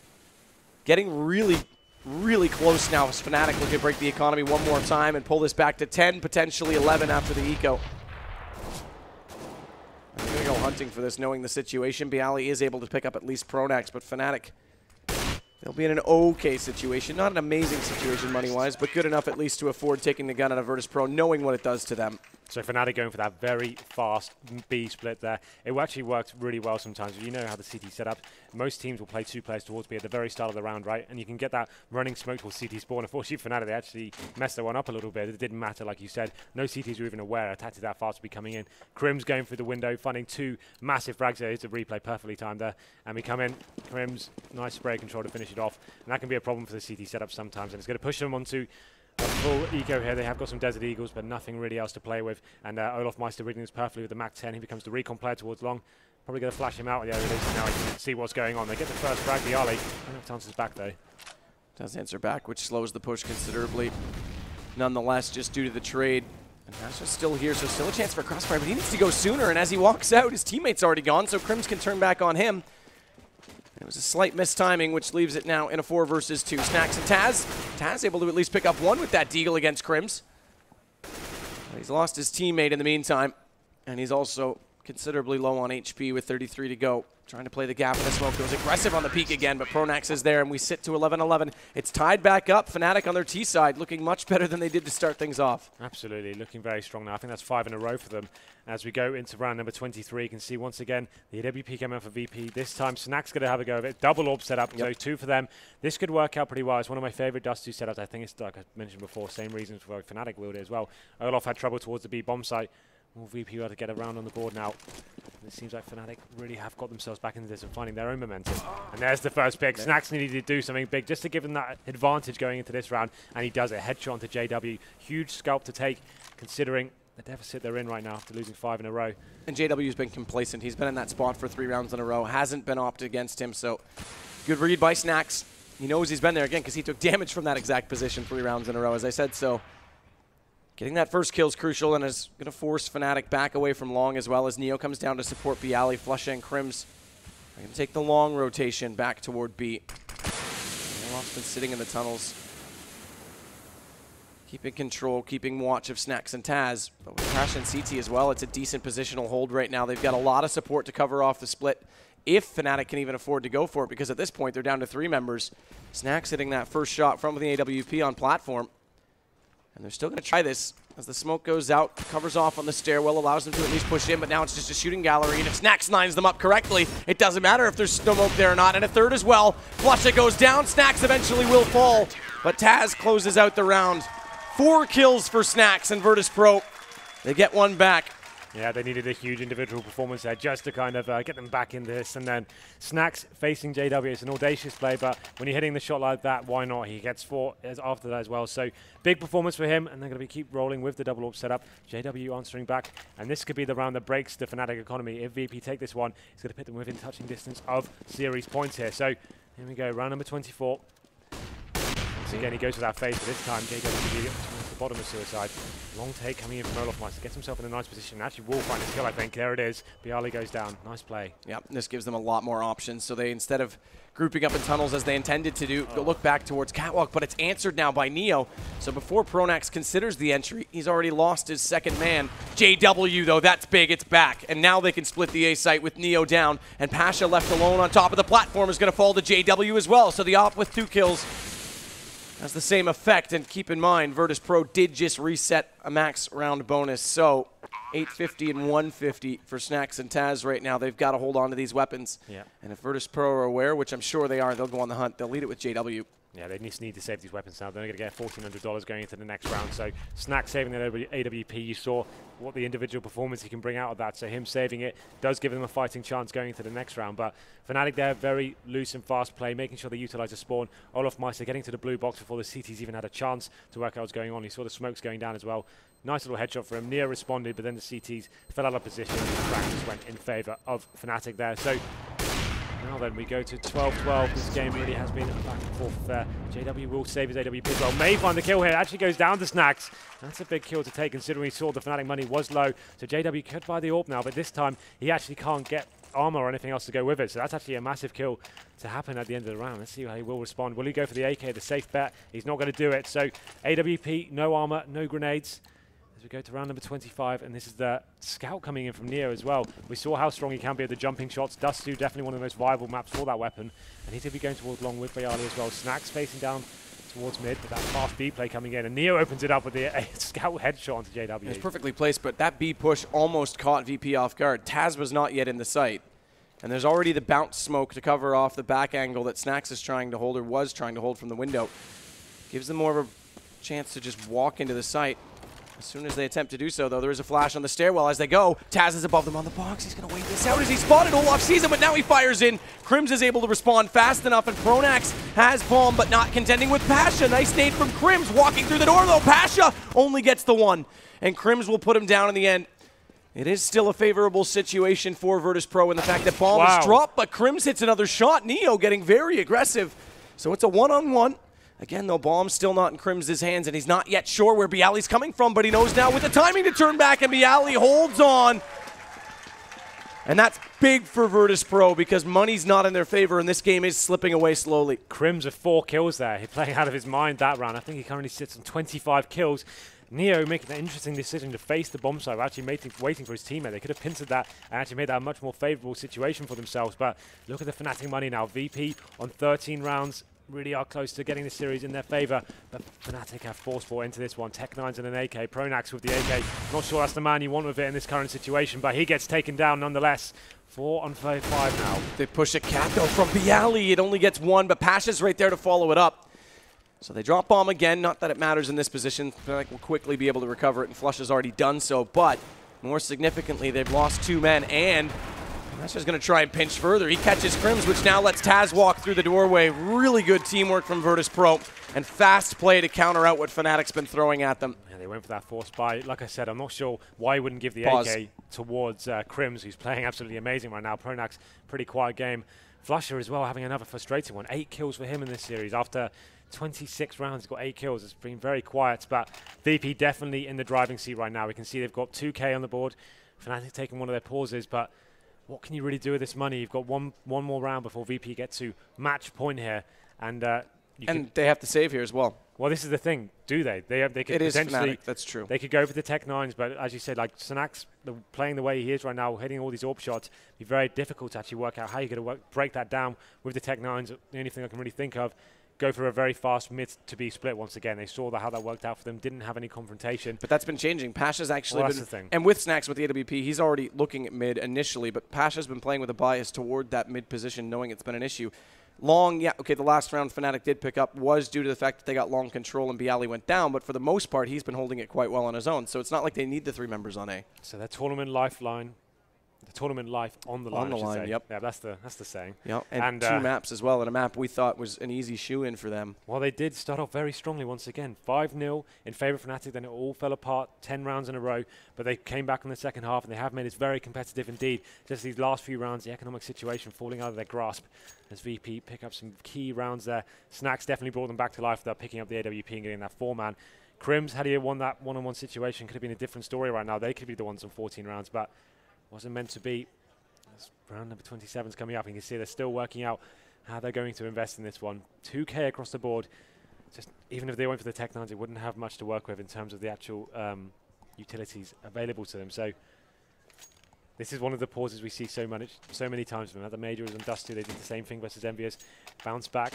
getting really close now as Fnatic looking to break the economy one more time and pull this back to 10, potentially 11 after the eco. I'm going to go hunting for this, knowing the situation. Bialy is able to pick up at least Pronax, but Fnatic, they'll be in an okay situation. Not an amazing situation money-wise, but good enough at least to afford taking the gun out of Virtus.pro, knowing what it does to them. So Fnatic going for that very fast B split there. It actually works really well sometimes. You know how the CT set up. Most teams will play 2 players towards B at the very start of the round, right? And you can get that running smoke towards CT spawn. Unfortunately, Fnatic, they actually messed that one up a little bit. It didn't matter, like you said. No CTs were even aware. Attacked that fast to be coming in. Crims going through the window, finding 2 massive frags there. It's a replay perfectly timed there. And we come in. Crims, nice spray control to finish it off. And that can be a problem for the CT setup sometimes. And it's going to push them onto a full eco here. They have got some Desert Eagles, but nothing really else to play with. And Olaf Meister reading this perfectly with the Mac 10. He becomes the recon player towards long. Probably going to flash him out. Yeah, it is. Now he can see what's going on. They get the first frag, Bialy. Don't have chances back, though. Does answer back, which slows the push considerably. Nonetheless, just due to the trade. And Pasha's still here, so still a chance for crossfire, but he needs to go sooner. And as he walks out, his teammate's already gone, so Crims can turn back on him. It was a slight mistiming, which leaves it now in a 4 versus 2. Snacks and Taz. Taz able to at least pick up one with that deagle against Crims. But he's lost his teammate in the meantime, and he's also considerably low on HP with 33 to go. Trying to play the gap in the smoke. Goes aggressive on the peak again, but Pronax is there, and we sit to 11-11. It's tied back up. Fnatic on their T side looking much better than they did to start things off. Absolutely, looking very strong now. I think that's 5 in a row for them. As we go into round number 23, you can see once again the AWP came out for VP. This time, Snack's going to have a go of it. Double orb setup, so 2 for them. This could work out pretty well. It's one of my favorite Dust2 setups. I think it's, like I mentioned before, same reasons for Fnatic willed it as well. Olaf had trouble towards the B bomb site. Will VP able to get around on the board now? And it seems like Fnatic really have got themselves back into this and finding their own momentum. And there's the first pick. Snacks needed to do something big just to give them that advantage going into this round, and he does it. Headshot onto JW. Huge scalp to take, considering the deficit they're in right now after losing 5 in a row. And JW's been complacent. He's been in that spot for 3 rounds in a row. Hasn't been opted against him, so good read by Snacks. He knows he's been there again because he took damage from that exact position 3 rounds in a row, as I said, so getting that first kill is crucial and is going to force Fnatic back away from long, as well as Neo comes down to support Bialy. Flusha and Crims are going to take the long rotation back toward B. Off's been sitting in the tunnels, keeping control, keeping watch of Snacks and Taz. But with Pasha and CT as well, it's a decent positional hold right now. They've got a lot of support to cover off the split if Fnatic can even afford to go for it, because at this point they're down to 3 members. Snacks hitting that first shot from the AWP on platform. And they're still going to try this as the smoke goes out, covers off on the stairwell, allows them to at least push in, but now it's just a shooting gallery, and if Snacks lines them up correctly, it doesn't matter if there's smoke there or not, and a third as well. Flusha goes down, Snacks eventually will fall, but Taz closes out the round. 4 kills for Snacks and Virtus.pro. They get one back. Yeah, they needed a huge individual performance there just to kind of get them back in this. And then Snacks facing JW. It's an audacious play, but when you're hitting the shot like that, why not? He gets 4 after that as well. So big performance for him, and they're going to keep rolling with the double AWP setup. JW answering back, and this could be the round that breaks the Fnatic economy. If VP take this one, it's going to put them within touching distance of series points here. So here we go, round number 24. Once again, he goes with that phase, but this time JW towards the bottom of Suicide. Long take coming in from Olofmeister, gets himself in a nice position. Actually will find his kill, I think. There it is. BO3 goes down. Nice play. Yep, this gives them a lot more options. So they, instead of grouping up in tunnels as they intended to do, look back towards Catwalk, but it's answered now by Neo. So before Pronax considers the entry, he's already lost his second man. JW, though, that's big. It's back. And now they can split the A site with Neo down. And Pasha left alone on top of the platform is going to fall to JW as well. So the op with 2 kills has the same effect, and keep in mind, Virtus.pro did just reset a max round bonus, so 850 and 150 for Snacks and Taz right now. They've got to hold on to these weapons. Yeah. And if Virtus.pro are aware, which I'm sure they are, they'll go on the hunt. They'll lead it with JW. Yeah, they just need to save these weapons now. They're going to get $1,400 going into the next round. So Snacks saving that AWP. You saw what the individual performance he can bring out of that. So him saving it does give them a fighting chance going into the next round. But Fnatic there, very loose and fast play, making sure they utilize the spawn. Olofmeister getting to the blue box before the CTs even had a chance to work out what's going on. He saw the smokes going down as well. Nice little headshot for him. Neo responded, but then the CTs fell out of position. And the practice went in favor of Fnatic there. So now then, we go to 12-12. This game really has been back and forth there. JW will save his AWP as well. May find the kill here. Actually goes down to Snacks. That's a big kill to take, considering we saw the Fnatic money was low. So JW could buy the AWP now, but this time he actually can't get armor or anything else to go with it. So that's actually a massive kill to happen at the end of the round. Let's see how he will respond. Will he go for the AK, the safe bet? He's not going to do it. So AWP, no armor, no grenades. As we go to round number 25, and this is the scout coming in from Neo as well. We saw how strong he can be at the jumping shots. Dust2 definitely one of the most viable maps for that weapon. And he's going to be going towards long with BO3 as well. Snacks facing down towards mid, but that fast B play coming in. And Neo opens it up with the scout headshot onto JW. It's perfectly placed, but that B push almost caught VP off guard. Taz was not yet in the site. And there's already the bounce smoke to cover off the back angle that Snacks is trying to hold, or was trying to hold from the window. Gives them more of a chance to just walk into the site. As soon as they attempt to do so, though, there is a flash on the stairwell as they go. Taz is above them on the box. He's going to wait this out as he spotted. Olaf sees him, but now he fires in. Krims is able to respond fast enough, and Pronax has bomb, but not contending with Pasha. Nice nade from Krims, walking through the door, though. Pasha only gets the one, and Krims will put him down in the end. It is still a favorable situation for Virtus.pro in the fact that bomb is dropped, but Krims hits another shot. Neo getting very aggressive. So it's a one-on-one. Again, though, bomb's still not in Krims' hands, and he's not yet sure where BO3's coming from, but he knows now with the timing to turn back, and BO3 holds on. And that's big for Virtus.pro because money's not in their favor, and this game is slipping away slowly. Krims with 4 kills there. He's playing out of his mind that round. I think he currently sits on 25 kills. Neo making an interesting decision to face the bomb site, actually waiting for his teammate. They could have pincered that and actually made that a much more favorable situation for themselves. But look at the Fnatic money now. VP on 13 rounds. Really are close to getting the series in their favor, but Fnatic have forceful into this one. Tech9s and an AK. Pronax with the AK. Not sure that's the man you want with it in this current situation, but he gets taken down nonetheless. 4 on 5 now. They push a cat though from BO3. It only gets 1, but Pasha's right there to follow it up. So they drop bomb again. Not that it matters in this position. Fnatic will quickly be able to recover it, and Flush has already done so, but more significantly, they've lost 2 men, and that's just going to try and pinch further. He catches Krims, which now lets Taz walk through the doorway. Really good teamwork from Virtus.pro and fast play to counter out what Fnatic's been throwing at them. Yeah, they went for that forced buy. Like I said, I'm not sure why he wouldn't give the AK towards Krims, who's playing absolutely amazing right now. Pronax, pretty quiet game. Flusher as well, having another frustrating one. 8 kills for him in this series. After 26 rounds, he's got 8 kills. It's been very quiet, but VP definitely in the driving seat right now. We can see they've got 2K on the board. Fnatic taking one of their pauses, but what can you really do with this money? You've got one more round before VP get to match point here. And And they have to save here as well. Well, this is the thing. Do they? They could potentially. Fnatic, that's true. They could go for the Tech 9s, but as you said, like Snax playing the way he is right now, hitting all these AWP shots, it'd be very difficult to actually work out how you're going to break that down with the Tech 9s. The only thing I can really think of, go for a very fast mid to be split once again. They saw how that worked out for them, didn't have any confrontation. But that's been changing. Pasha's actually that's been, the thing. And with Snax, with the AWP, he's already looking at mid initially, but Pasha's been playing with a bias toward that mid position, knowing it's been an issue. Long, yeah, okay, the last round Fnatic did pick up was due to the fact that they got long control and BO3 went down, but for the most part, he's been holding it quite well on his own, so it's not like they need the 3 members on A. So their tournament lifeline, the tournament life on the line, On the line, yep. Yeah, that's the saying. Yep, and 2 maps as well, and a map we thought was an easy shoe-in for them. Well, they did start off very strongly once again. 5-0 in favor of Fnatic, then it all fell apart, 10 rounds in a row, but they came back in the second half, and they have made it very competitive indeed. Just these last few rounds, the economic situation falling out of their grasp as VP pick up some key rounds there. Snax definitely brought them back to life without picking up the AWP and getting that 4-man. Crims, had he won that one-on-one situation, could have been a different story right now. They could be the ones on 14 rounds, but wasn't meant to be. Round number 27 is coming up, and you can see they're still working out how they're going to invest in this one. 2K across the board. Just even if they went for the Tech 9s, they wouldn't have much to work with in terms of the actual utilities available to them. So this is one of the pauses we see so many times from them. At the majors and Dust2, they did the same thing versus Envious, bounced back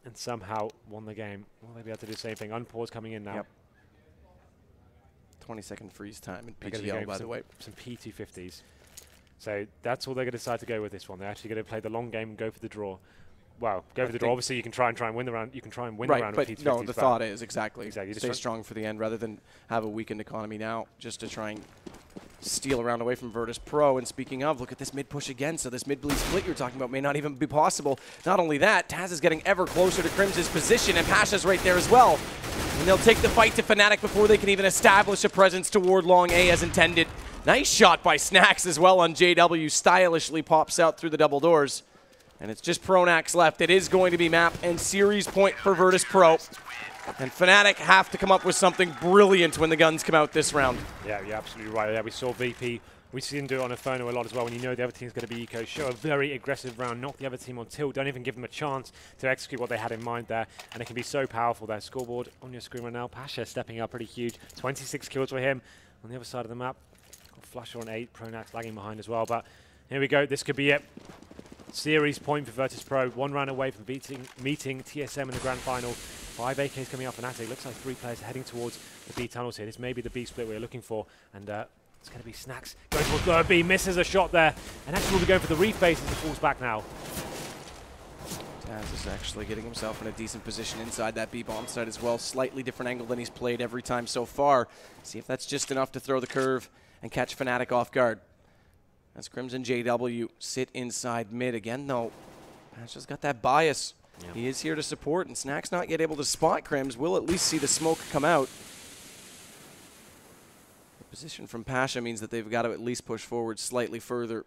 and somehow won the game. Will they be able to do the same thing? Unpause coming in now. Yep. 20-second freeze time in PGL, by the way. Some P250s. So that's all they're going to decide to go with this one. They're actually going to play the long game and go for the draw. Well, go for the draw. Obviously, you can try and win the round. You can try and win the round with P250s. No, the thought is exactly stay strong for the end rather than have a weakened economy now, just to try and steal a round away from Virtus.pro. And speaking of, look at this mid push again. So this mid bleed split you're talking about may not even be possible. Not only that, Taz is getting ever closer to Crim's position, and Pasha's right there as well. And they'll take the fight to Fnatic before they can even establish a presence toward long A as intended. Nice shot by Snax as well on JW. Stylishly pops out through the double doors. And it's just Pronax left. It is going to be map and series point for Virtus.pro. And Fnatic have to come up with something brilliant when the guns come out this round. Yeah, you're absolutely right. Yeah, we saw VP. We see him do it on Inferno a lot as well when you know the other team's going to be eco. Show a very aggressive round, knock the other team on tilt. Don't even give them a chance to execute what they had in mind there. And it can be so powerful there. Scoreboard on your screen right now. Pasha stepping up pretty huge. 26 kills for him on the other side of the map. Flusher on 8, Pronax lagging behind as well, but here we go, this could be it. Series point for Virtus.pro, 1 round away from meeting TSM in the grand final. 5 AKs coming up for Fnatic. Looks like 3 players heading towards the B tunnels here. This may be the B split we're looking for, and it's going to be Snax going towards third B, misses a shot there, and actually will be going for the reface as he falls back now. Taz is actually getting himself in a decent position inside that B-bomb site as well. Slightly different angle than he's played every time so far. See if that's just enough to throw the curve and catch Fnatic off guard. As Crimson JW sit inside mid again, though. Pasha's got that bias. Yep. He is here to support, and Snax not yet able to spot Crims. We'll at least see the smoke come out. The position from Pasha means that they've got to at least push forward slightly further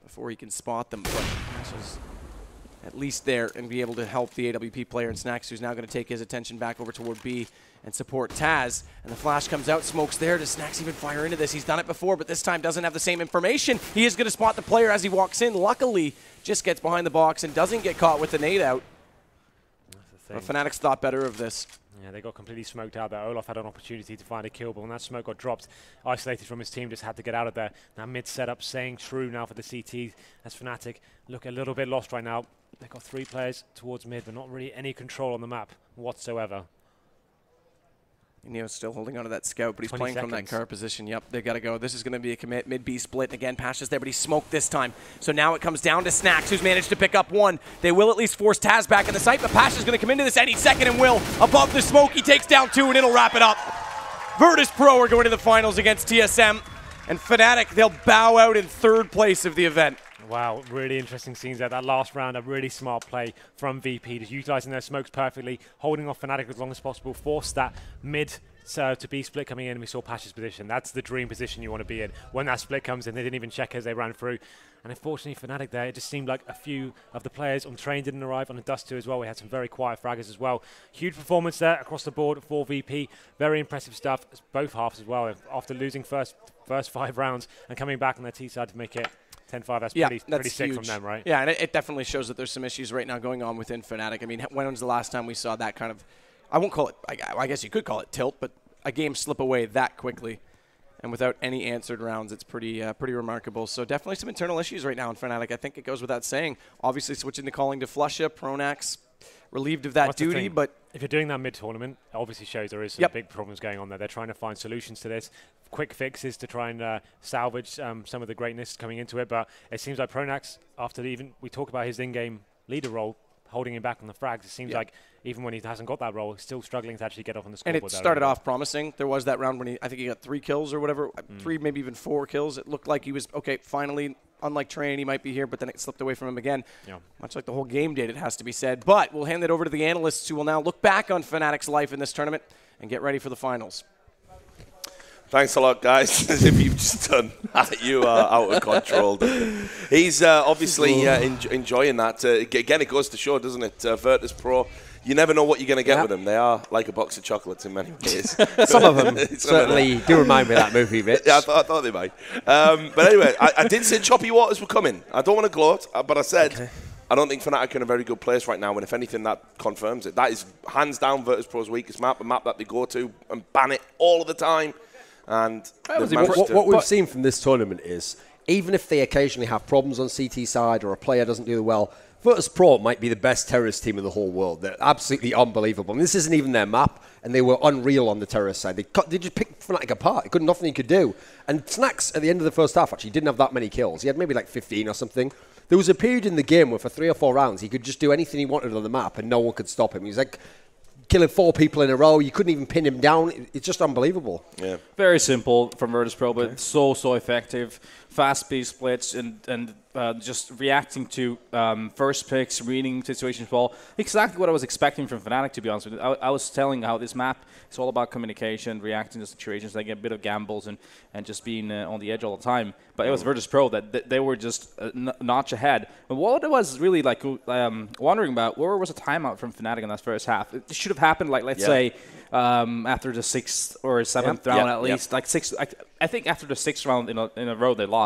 before he can spot them. But Pasha's at least there and be able to help the AWP player, and Snax, who's now going to take his attention back over toward B and support Taz. And the flash comes out, smoke's there. Does Snax even fire into this? He's done it before, but this time doesn't have the same information. He is going to spot the player as he walks in. Luckily, just gets behind the box and doesn't get caught with the nade out. But Fnatic's thought better of this. Yeah, they got completely smoked out there. Olaf had an opportunity to find a kill, but when that smoke got dropped, isolated from his team, just had to get out of there. Now mid setup, staying true now for the CT as Fnatic look a little bit lost right now. They've got 3 players towards mid, but not really any control on the map whatsoever. Neo's still holding on to that scout, but he's playing from that car position. Yep, they got to go. This is going to be a commit. Mid-B split. And again, Pasha's there, but he's smoked this time. So now it comes down to Snax, who's managed to pick up 1. They will at least force Taz back in the site, but Pasha's going to come into this any second and will. Above the smoke, he takes down 2, and it'll wrap it up. Virtus.pro are going to the finals against TSM. And Fnatic, they'll bow out in 3rd place of the event. Wow, really interesting scenes there. That last round, a really smart play from VP, just utilizing their smokes perfectly, holding off Fnatic as long as possible, forced that mid to B split coming in, and we saw Pasha's position. That's the dream position you want to be in. When that split comes in, they didn't even check as they ran through. And unfortunately, Fnatic there, it just seemed like a few of the players on train didn't arrive. On the Dust2 as well, we had some very quiet fraggers as well. Huge performance there across the board for VP. Very impressive stuff, both halves as well. After losing first 5 rounds and coming back on their T side to make it 10-5, that's Yeah, pretty that's sick huge from them, right? Yeah, and it definitely shows that there's some issues right now going on within Fnatic. I mean, when was the last time we saw that kind of, I won't call it, I guess you could call it tilt, but a game slip away that quickly and without any answered rounds? It's pretty remarkable. So definitely some internal issues right now in Fnatic. I think it goes without saying. Obviously switching the calling to Flusha, Pronax relieved of that duty, but if you're doing that mid-tournament, it obviously shows there is some big problems going on there. They're trying to find solutions to this, quick fixes to try and salvage some of the greatness coming into it. But it seems like Pronax, after we talk about his in-game leader role, holding him back on the frags, it seems like even when he hasn't got that role, he's still struggling to actually get off on the scoreboard. And it started off promising. There was that round when I think he got 3 kills or whatever, 3, maybe even 4 kills. It looked like he was, okay, finally, unlike Train, he might be here, but then it slipped away from him again. Yeah. Much like the whole game did, it has to be said. But we'll hand it over to the analysts who will now look back on Fnatic's life in this tournament and get ready for the finals. Thanks a lot, guys. As if you've just done that, you are out of control. He's obviously enjoying that. Again, it goes to show, doesn't it? Virtus.pro, you never know what you're going to get with them. They are like a box of chocolates in many ways. Some of them certainly do remind me of that movie, Mitch. Yeah, I thought they might. But anyway, I did say choppy waters were coming. I don't want to gloat, but I said I don't think Fnatic are in a very good place right now, and if anything, that confirms it. That is hands down Virtus.pro's weakest map, a map that they go to and ban it all of the time. And what we've seen from this tournament is, even if they occasionally have problems on CT side or a player doesn't do well, Virtus.pro might be the best terrorist team in the whole world. They're absolutely unbelievable. And this isn't even their map, and they were unreal on the terrorist side. They just picked Fnatic apart. Nothing he could do. And Snax, at the end of the first half, actually didn't have that many kills. He had maybe like 15 or something. There was a period in the game where for 3 or 4 rounds, he could just do anything he wanted on the map, and no one could stop him. He was like killing 4 people in a row. You couldn't even pin him down. It's just unbelievable. Yeah. Very simple from Virtus.pro, but so effective. Fast speed splits and just reacting to first picks, reading situations well. Exactly what I was expecting from Fnatic, to be honest with you. I was telling how this map is all about communication, reacting to situations, like a bit of gambles and just being on the edge all the time. But it was Virtus.pro that they were just a notch ahead. But what I was really like wondering about, where was a timeout from Fnatic in that first half? It should have happened, like, let's say, after the 6th or 7th round at least. Like I think after the 6th round in a row they lost.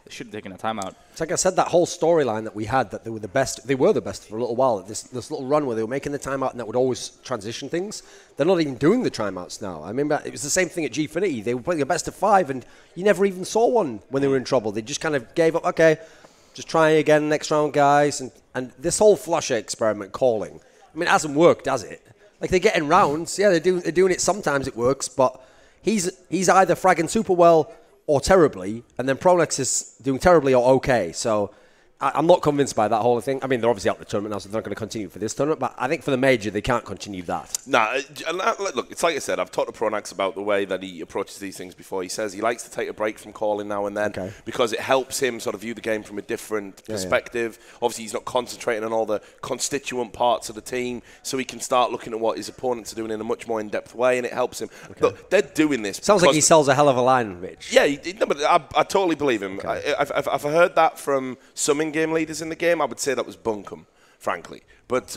They should have taken a timeout. It's like I said, that whole storyline that we had, that they were the best for a little while. This little run where they were making the timeout and that would always transition things. They're not even doing the timeouts now. I remember it was the same thing at Gfinity. They were playing a best of 5 and you never even saw one when they were in trouble. They just kind of gave up, okay, just try again next round, guys. And this whole Flusha experiment calling, I mean, it hasn't worked, has it? Like, they're getting rounds. Yeah, they're doing it. Sometimes it works, but he's either fragging super well or terribly, and then Pronax is doing terribly or okay. So I'm not convinced by that whole thing. I mean, they're obviously out of the tournament now, so they're not going to continue for this tournament, but I think for the major, they can't continue that. Nah, look, it's like I said, I've talked to Pronax about the way that he approaches these things before. He says he likes to take a break from calling now and then because it helps him sort of view the game from a different perspective. Obviously, he's not concentrating on all the constituent parts of the team, so he can start looking at what his opponents are doing in a much more in-depth way, and it helps him. Look, they're doing this. Sounds like he sells a hell of a line, Mitch. Yeah, no, but I totally believe him. If I heard that from some in-game leaders in the game, I would say that was bunkum, frankly. But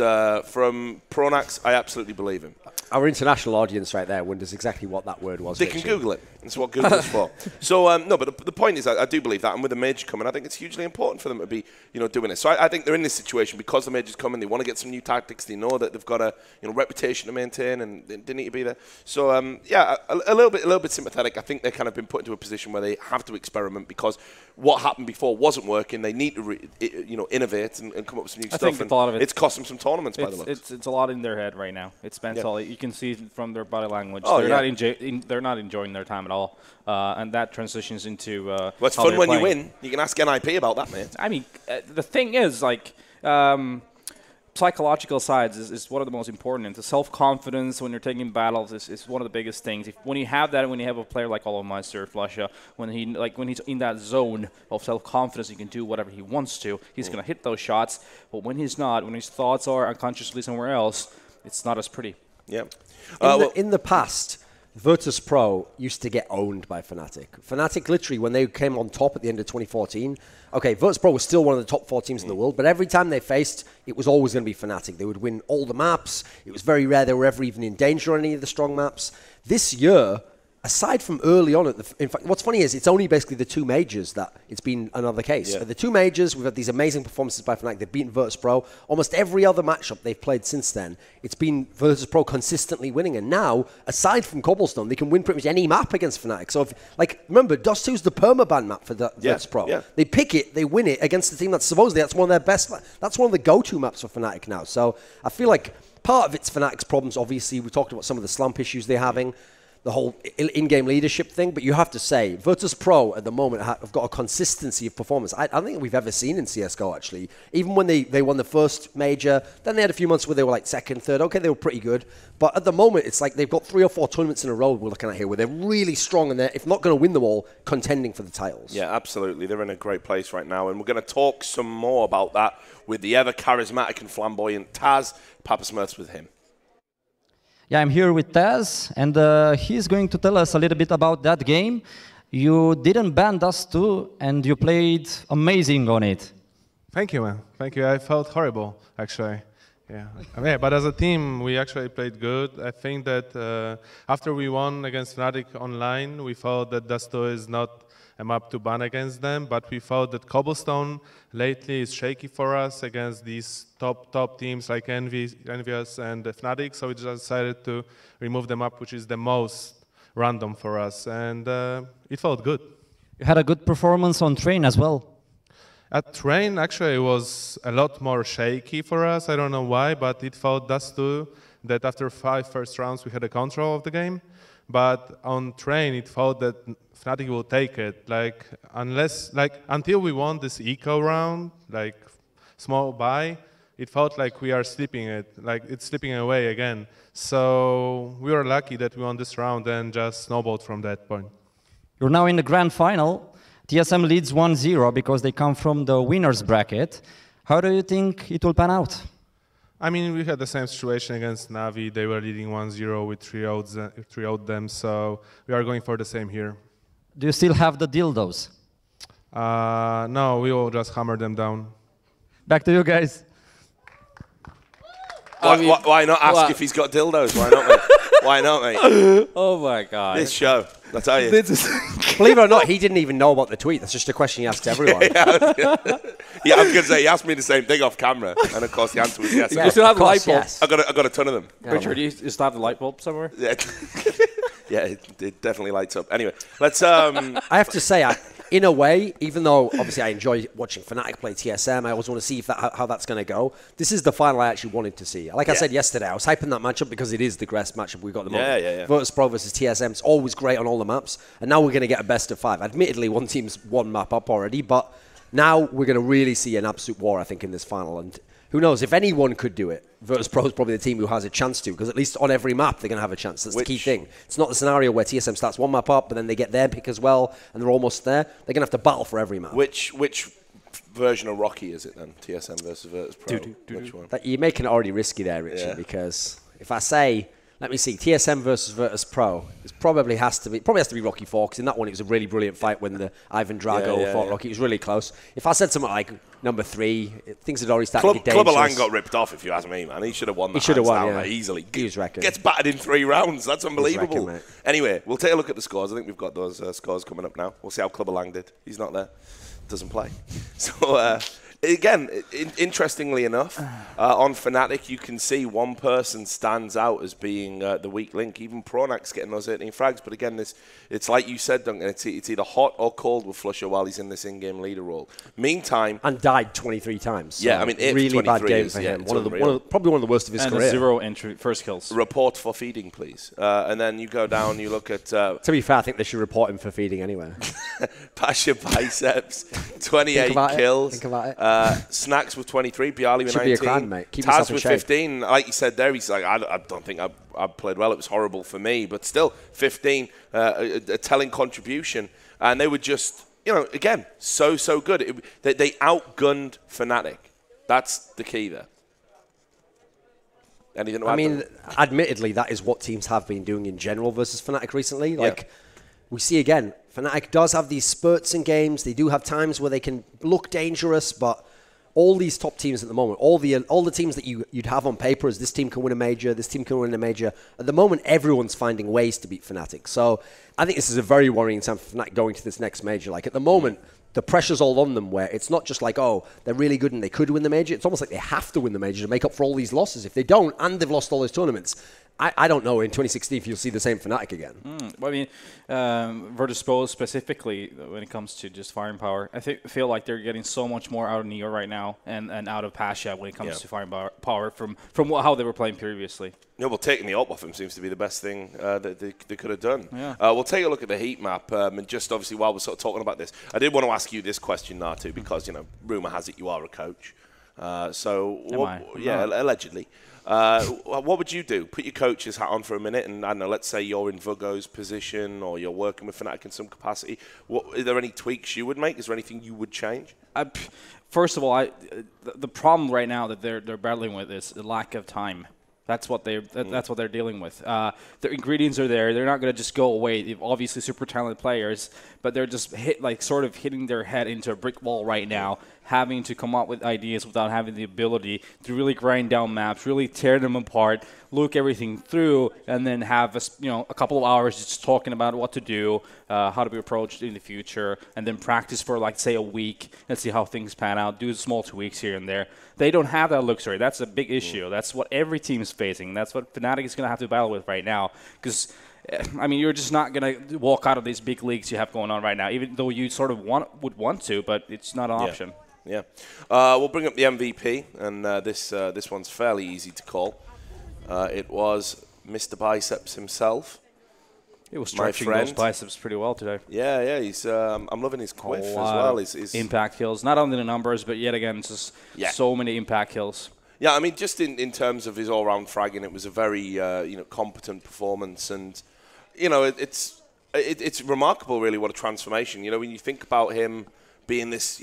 from Pronax, I absolutely believe him. Our international audience right there wonders exactly what that word was. They can Google it. That's what Google is for. So, no, but the point is, I do believe that. And with the major coming, I think it's hugely important for them to be, doing this. So I think they're in this situation because the major's coming. They want to get some new tactics. They know that they've got a reputation to maintain, and they need to be there. So, a little bit sympathetic. I think they've kind of been put into a position where they have to experiment because what happened before wasn't working. They need to, innovate and come up with some new stuff. I think a lot of it. It's cost them some tournaments, by the looks. It's a lot in their head right now. It's mental. You can see from their body language. Oh, they're not enjoying their time at all. And that transitions into well, it's fun when you win. You can ask NIP about that, mate. I mean, the thing is, like, psychological sides is one of the most important. And the self-confidence when you're taking battles is one of the biggest things. When you have that, when you have a player like Olomeister, Flusha, when he's in that zone of self-confidence, he can do whatever he wants to. He's going to hit those shots. But when he's not, when his thoughts are unconsciously somewhere else, it's not as pretty. Yeah. In the past, Virtus.pro used to get owned by Fnatic. Fnatic, literally, when they came on top at the end of 2014, okay, Virtus.pro was still one of the top 4 teams in the world, but every time they faced, it was always going to be Fnatic. They would win all the maps. It was very rare they were ever even in danger on any of the strong maps. This year, aside from early on, in fact, what's funny is it's only basically the 2 majors that it's been another case. Yeah. The 2 majors, we've had these amazing performances by Fnatic. They've beaten Virtus.pro. Almost every other matchup they've played since then, it's been Virtus.pro consistently winning. And now, aside from Cobblestone, they can win pretty much any map against Fnatic. So, remember, Dust2 is the permaban map for Virtus.pro. Yeah. They pick it, they win it against the team that's supposedly that's one of their best. That's one of the go-to maps for Fnatic now. So I feel like part of it's Fnatic's problems. Obviously, we talked about some of the slump issues they're having. The whole in-game leadership thing, but you have to say, Virtus.pro at the moment have got a consistency of performance I don't think we've ever seen in CSGO, actually. Even when they won the first major, then they had a few months where they were like second, third. Okay, they were pretty good. But at the moment, it's like they've got 3 or 4 tournaments in a row we're looking at here where they're really strong and they're, if not going to win them all, contending for the titles. Yeah, absolutely. They're in a great place right now, and we're going to talk some more about that with the ever-charismatic and flamboyant Taz. Papa Smurfs with him. Yeah, I'm here with Taz, and he's going to tell us a little bit about that game. You didn't ban Dust2, and you played amazing on it. Thank you, man. Thank you. I felt horrible, actually. Yeah. Yeah, but as a team, we actually played good. I think that after we won against Fnatic online, we felt that Dust2 is not a map to ban against them, but we felt that Cobblestone lately is shaky for us against these top teams like Envious and Fnatic, so we just decided to remove the map which is the most random for us, and it felt good. You had a good performance on Train as well. At Train, actually, it was a lot more shaky for us. I don't know why, but it felt Dust2 that after 5 first rounds we had a control of the game. But on Train, it felt that Fnatic will take it. Until we won this eco round, small buy, it felt like we are slipping it, like it's slipping away again. So we were lucky that we won this round and just snowballed from that point. You're now in the grand final. TSM leads 1-0 because they come from the winner's bracket. How do you think it will pan out? I mean, we had the same situation against Navi. They were leading 1-0 with 3-0'd them, so we are going for the same here. Do you still have the dildos? No, we will just hammer them down. Back to you guys. Why not ask if he's got dildos? Why not, mate? Why not, mate? Oh my God. This show, I tell you. Believe it or not, he didn't even know about the tweet. That's just a question he asked everyone. Yeah, I was going to say, he asked me the same thing off camera, and of course the answer was yes. Yeah, you still have the light bulb. Yes. I got a ton of them. Richard, you still have the light bulb somewhere? Yeah, yeah, it definitely lights up. Anyway, let's. I have to say, in a way, even though obviously I enjoy watching Fnatic play TSM, I always want to see if how that's going to go. This is the final I actually wanted to see. Like I said yesterday, I was hyping that matchup because it is the best matchup we've got at the moment. Yeah. Virtus.pro versus TSM, it's always great on all the maps. And now we're going to get a best of 5. Admittedly, one team's 1 map up already, but now we're going to really see an absolute war, I think, in this final. And who knows, if anyone could do it, Virtus.pro is probably the team who has a chance to, because at least on every map they're going to have a chance. That's the key thing. It's not the scenario where TSM starts 1 map up, but then they get their pick as well, and they're almost there. They're going to have to battle for every map. Which version of Rocky is it then? TSM versus Virtus.pro? Which one? You're making it already risky there, Richard, because if I say, let me see, TSM versus Virtus.pro, it probably has to be Rocky 4, because in that one it was a really brilliant fight when the Ivan Drago fought Rocky. It was really close. If I said something like number 3, things had already started to get dangerous. Club LAN got ripped off, if you ask me, man. He should have won that. He should have won, easily. He was wrecking. Gets battered in 3 rounds. That's unbelievable. Wrecking, anyway, we'll take a look at the scores. I think we've got those scores coming up now. We'll see how Club LAN did. He's not there. Doesn't play. So, again, interestingly enough, on Fnatic, you can see one person stands out as being the weak link. Even Pronax getting those 18 frags. But again, it's like you said, Duncan, it's either hot or cold with Flusher while he's in this in-game leader role. Meantime... And died 23 times. So yeah, I mean, really bad game for him. Probably one of the worst of his career. And 0 entry first kills. Report for feeding, please. And then you go down, you look at... to be fair, I think they should report him for feeding anyway. Pasha Biceps, 28 kills. Think about it. Snacks with 23, Bialy with 19. Should be a crown, mate. Keep Taz with shape. 15. Like you said there, he's like, I don't think I played well. It was horrible for me. But still, 15, a telling contribution. And they were just, again, so good. They outgunned Fnatic. That's the key there. Anything to add? I mean, admittedly, that is what teams have been doing in general versus Fnatic recently. We see again, Fnatic does have these spurts in games. They do have times where they can look dangerous, but all these top teams at the moment, all the teams that you'd have on paper as this team can win a major, this team can win a major. At the moment, everyone's finding ways to beat Fnatic. So I think this is a very worrying time for Fnatic going to this next major. Like at the moment, the pressure's all on them where it's not just like, oh, they're really good and they could win the major. It's almost like they have to win the major to make up for all these losses. If they don't, and they've lost all those tournaments, I don't know in 2016 if you'll see the same Fnatic again. Well, I mean, Virtus.pro specifically, when it comes to just firepower, I feel like they're getting so much more out of Neo right now and out of Pasha when it comes to firepower from how they were playing previously. Yeah, well, taking the ult off him seems to be the best thing that they could have done. Yeah. We'll take a look at the heat map, and just obviously while we're sort of talking about this, I did want to ask you this question, Natu, because, you know, rumor has it you are a coach. Allegedly. What would you do? Put your coach's hat on for a minute, and I don't know, let's say you're in Vugo's position or you're working with Fnatic in some capacity. Are there any tweaks you would make? Is there anything you would change? First of all, the problem right now that they're battling with is the lack of time. That's what they're dealing with. Their ingredients are there. They're not going to just go away. They're obviously super talented players, but they're just sort of hitting their head into a brick wall right now, having to come up with ideas without having the ability to really grind down maps, really tear them apart, look everything through, and then have a couple of hours just talking about what to do, how to be approached in the future, and then practice for like say a week and see how things pan out. Do small tweaks here and there. They don't have that luxury. That's a big issue. That's what every team is facing. That's what Fnatic is going to have to battle with right now. Because, I mean, you're just not going to walk out of these big leagues you have going on right now, even though you sort of would want to, but it's not an option. Yeah. We'll bring up the MVP, and this one's fairly easy to call. It was Mr. Biceps himself. He was stretching those biceps pretty well today. Yeah. He's. I'm loving his quiff as well. His impact kills, not only the numbers, but yet again, just so many impact kills. Yeah, I mean, just in terms of his all-round fragging, it was a very competent performance, and it's remarkable, really, what a transformation. You know, when you think about him being this,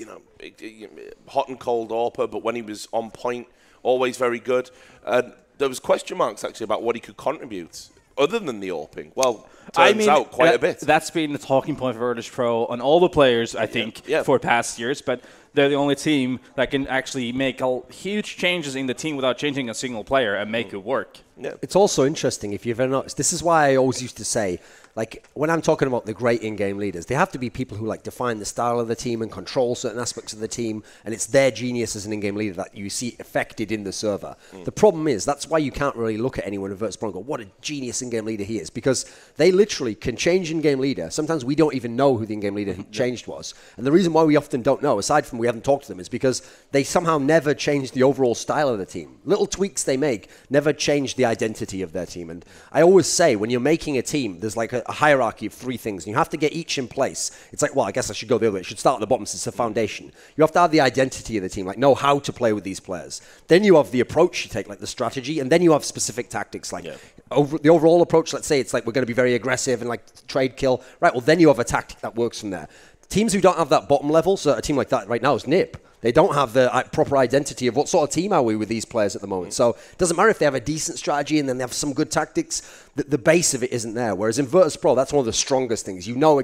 hot and cold AWPer, but when he was on point, always very good. There was question marks actually about what he could contribute other than the AWPing. Well, turns out quite a bit. That's been the talking point for Virtus.pro on all the players, I think, for past years. But they're the only team that can actually make huge changes in the team without changing a single player and make it work. Yeah. It's also interesting, if you've ever noticed, this is why I always used to say, like, when I'm talking about the great in-game leaders, they have to be people who, like, define the style of the team and control certain aspects of the team, and it's their genius as an in-game leader that you see affected in the server. The problem is, that's why you can't really look at anyone in Virtus.pro and go, what a genius in-game leader he is, because they literally can change in-game leader. Sometimes we don't even know who the in-game leader changed was. And the reason why we often don't know, aside from we haven't talked to them, is because they somehow never change the overall style of the team. Little tweaks they make never change the identity of their team. And I always say, when you're making a team, there's like a hierarchy of 3 things, and you have to get each in place. It's like, well, I guess I should go the other way. It should start at the bottom since it's a foundation. You have to have the identity of the team, like know how to play with these players. Then you have the approach you take, like the strategy, and then you have specific tactics, like the overall approach. Let's say it's like we're going to be very aggressive and like trade kill. Right, well, then you have a tactic that works from there. Teams who don't have that bottom level, so a team like that right now is NIP. They don't have the proper identity of what sort of team are we with these players at the moment. So it doesn't matter if they have a decent strategy and then they have some good tactics. The base of it isn't there. Whereas in Virtus.pro, that's one of the strongest things. You know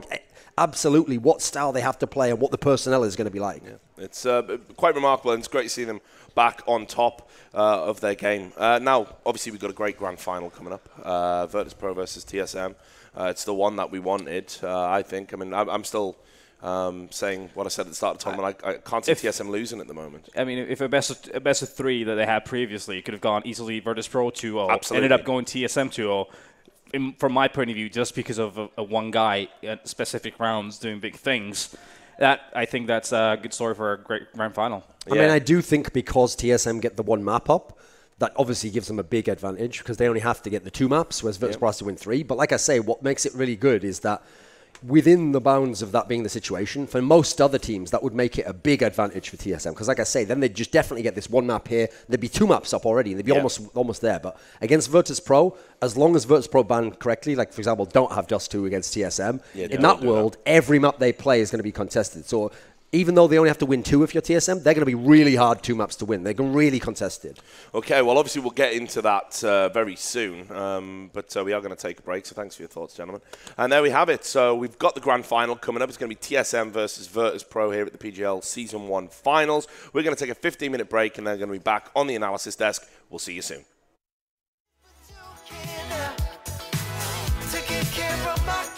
absolutely what style they have to play and what the personnel is going to be like. Yeah. It's quite remarkable, and it's great to see them back on top of their game. Now, obviously, we've got a great grand final coming up. Virtus.pro versus TSM. It's the one that we wanted, I think. I mean, I'm still... saying what I said at the start of the tournament, I can't see TSM losing at the moment. I mean, if a best of 3 that they had previously, it could have gone easily Virtus.pro 2-0. Absolutely. Ended up going TSM 2-0. From my point of view, just because of a one guy at specific rounds doing big things, I think that's a good story for a great grand final. I mean, I do think because TSM get the 1 map up, that obviously gives them a big advantage because they only have to get the 2 maps, whereas Virtus.pro has to win 3. But like I say, what makes it really good is that within the bounds of that being the situation, for most other teams, that would make it a big advantage for TSM. Because like I say, then they'd just definitely get this 1 map here. There'd be 2 maps up already, and they'd be almost there. But against Virtus.pro, as long as Virtus.pro ban correctly, like, for example, don't have Dust2 against TSM, in that world, every map they play is going to be contested. So even though they only have to win 2 if you're TSM, they're going to be really hard 2 maps to win. They're really contested. Okay, well, obviously we'll get into that very soon, but we are going to take a break, so thanks for your thoughts, gentlemen. And there we have it. So we've got the grand final coming up. It's going to be TSM versus Virtus.pro here at the PGL Season 1 Finals. We're going to take a 15-minute break, and then going to be back on the analysis desk. We'll see you soon. Taking care of my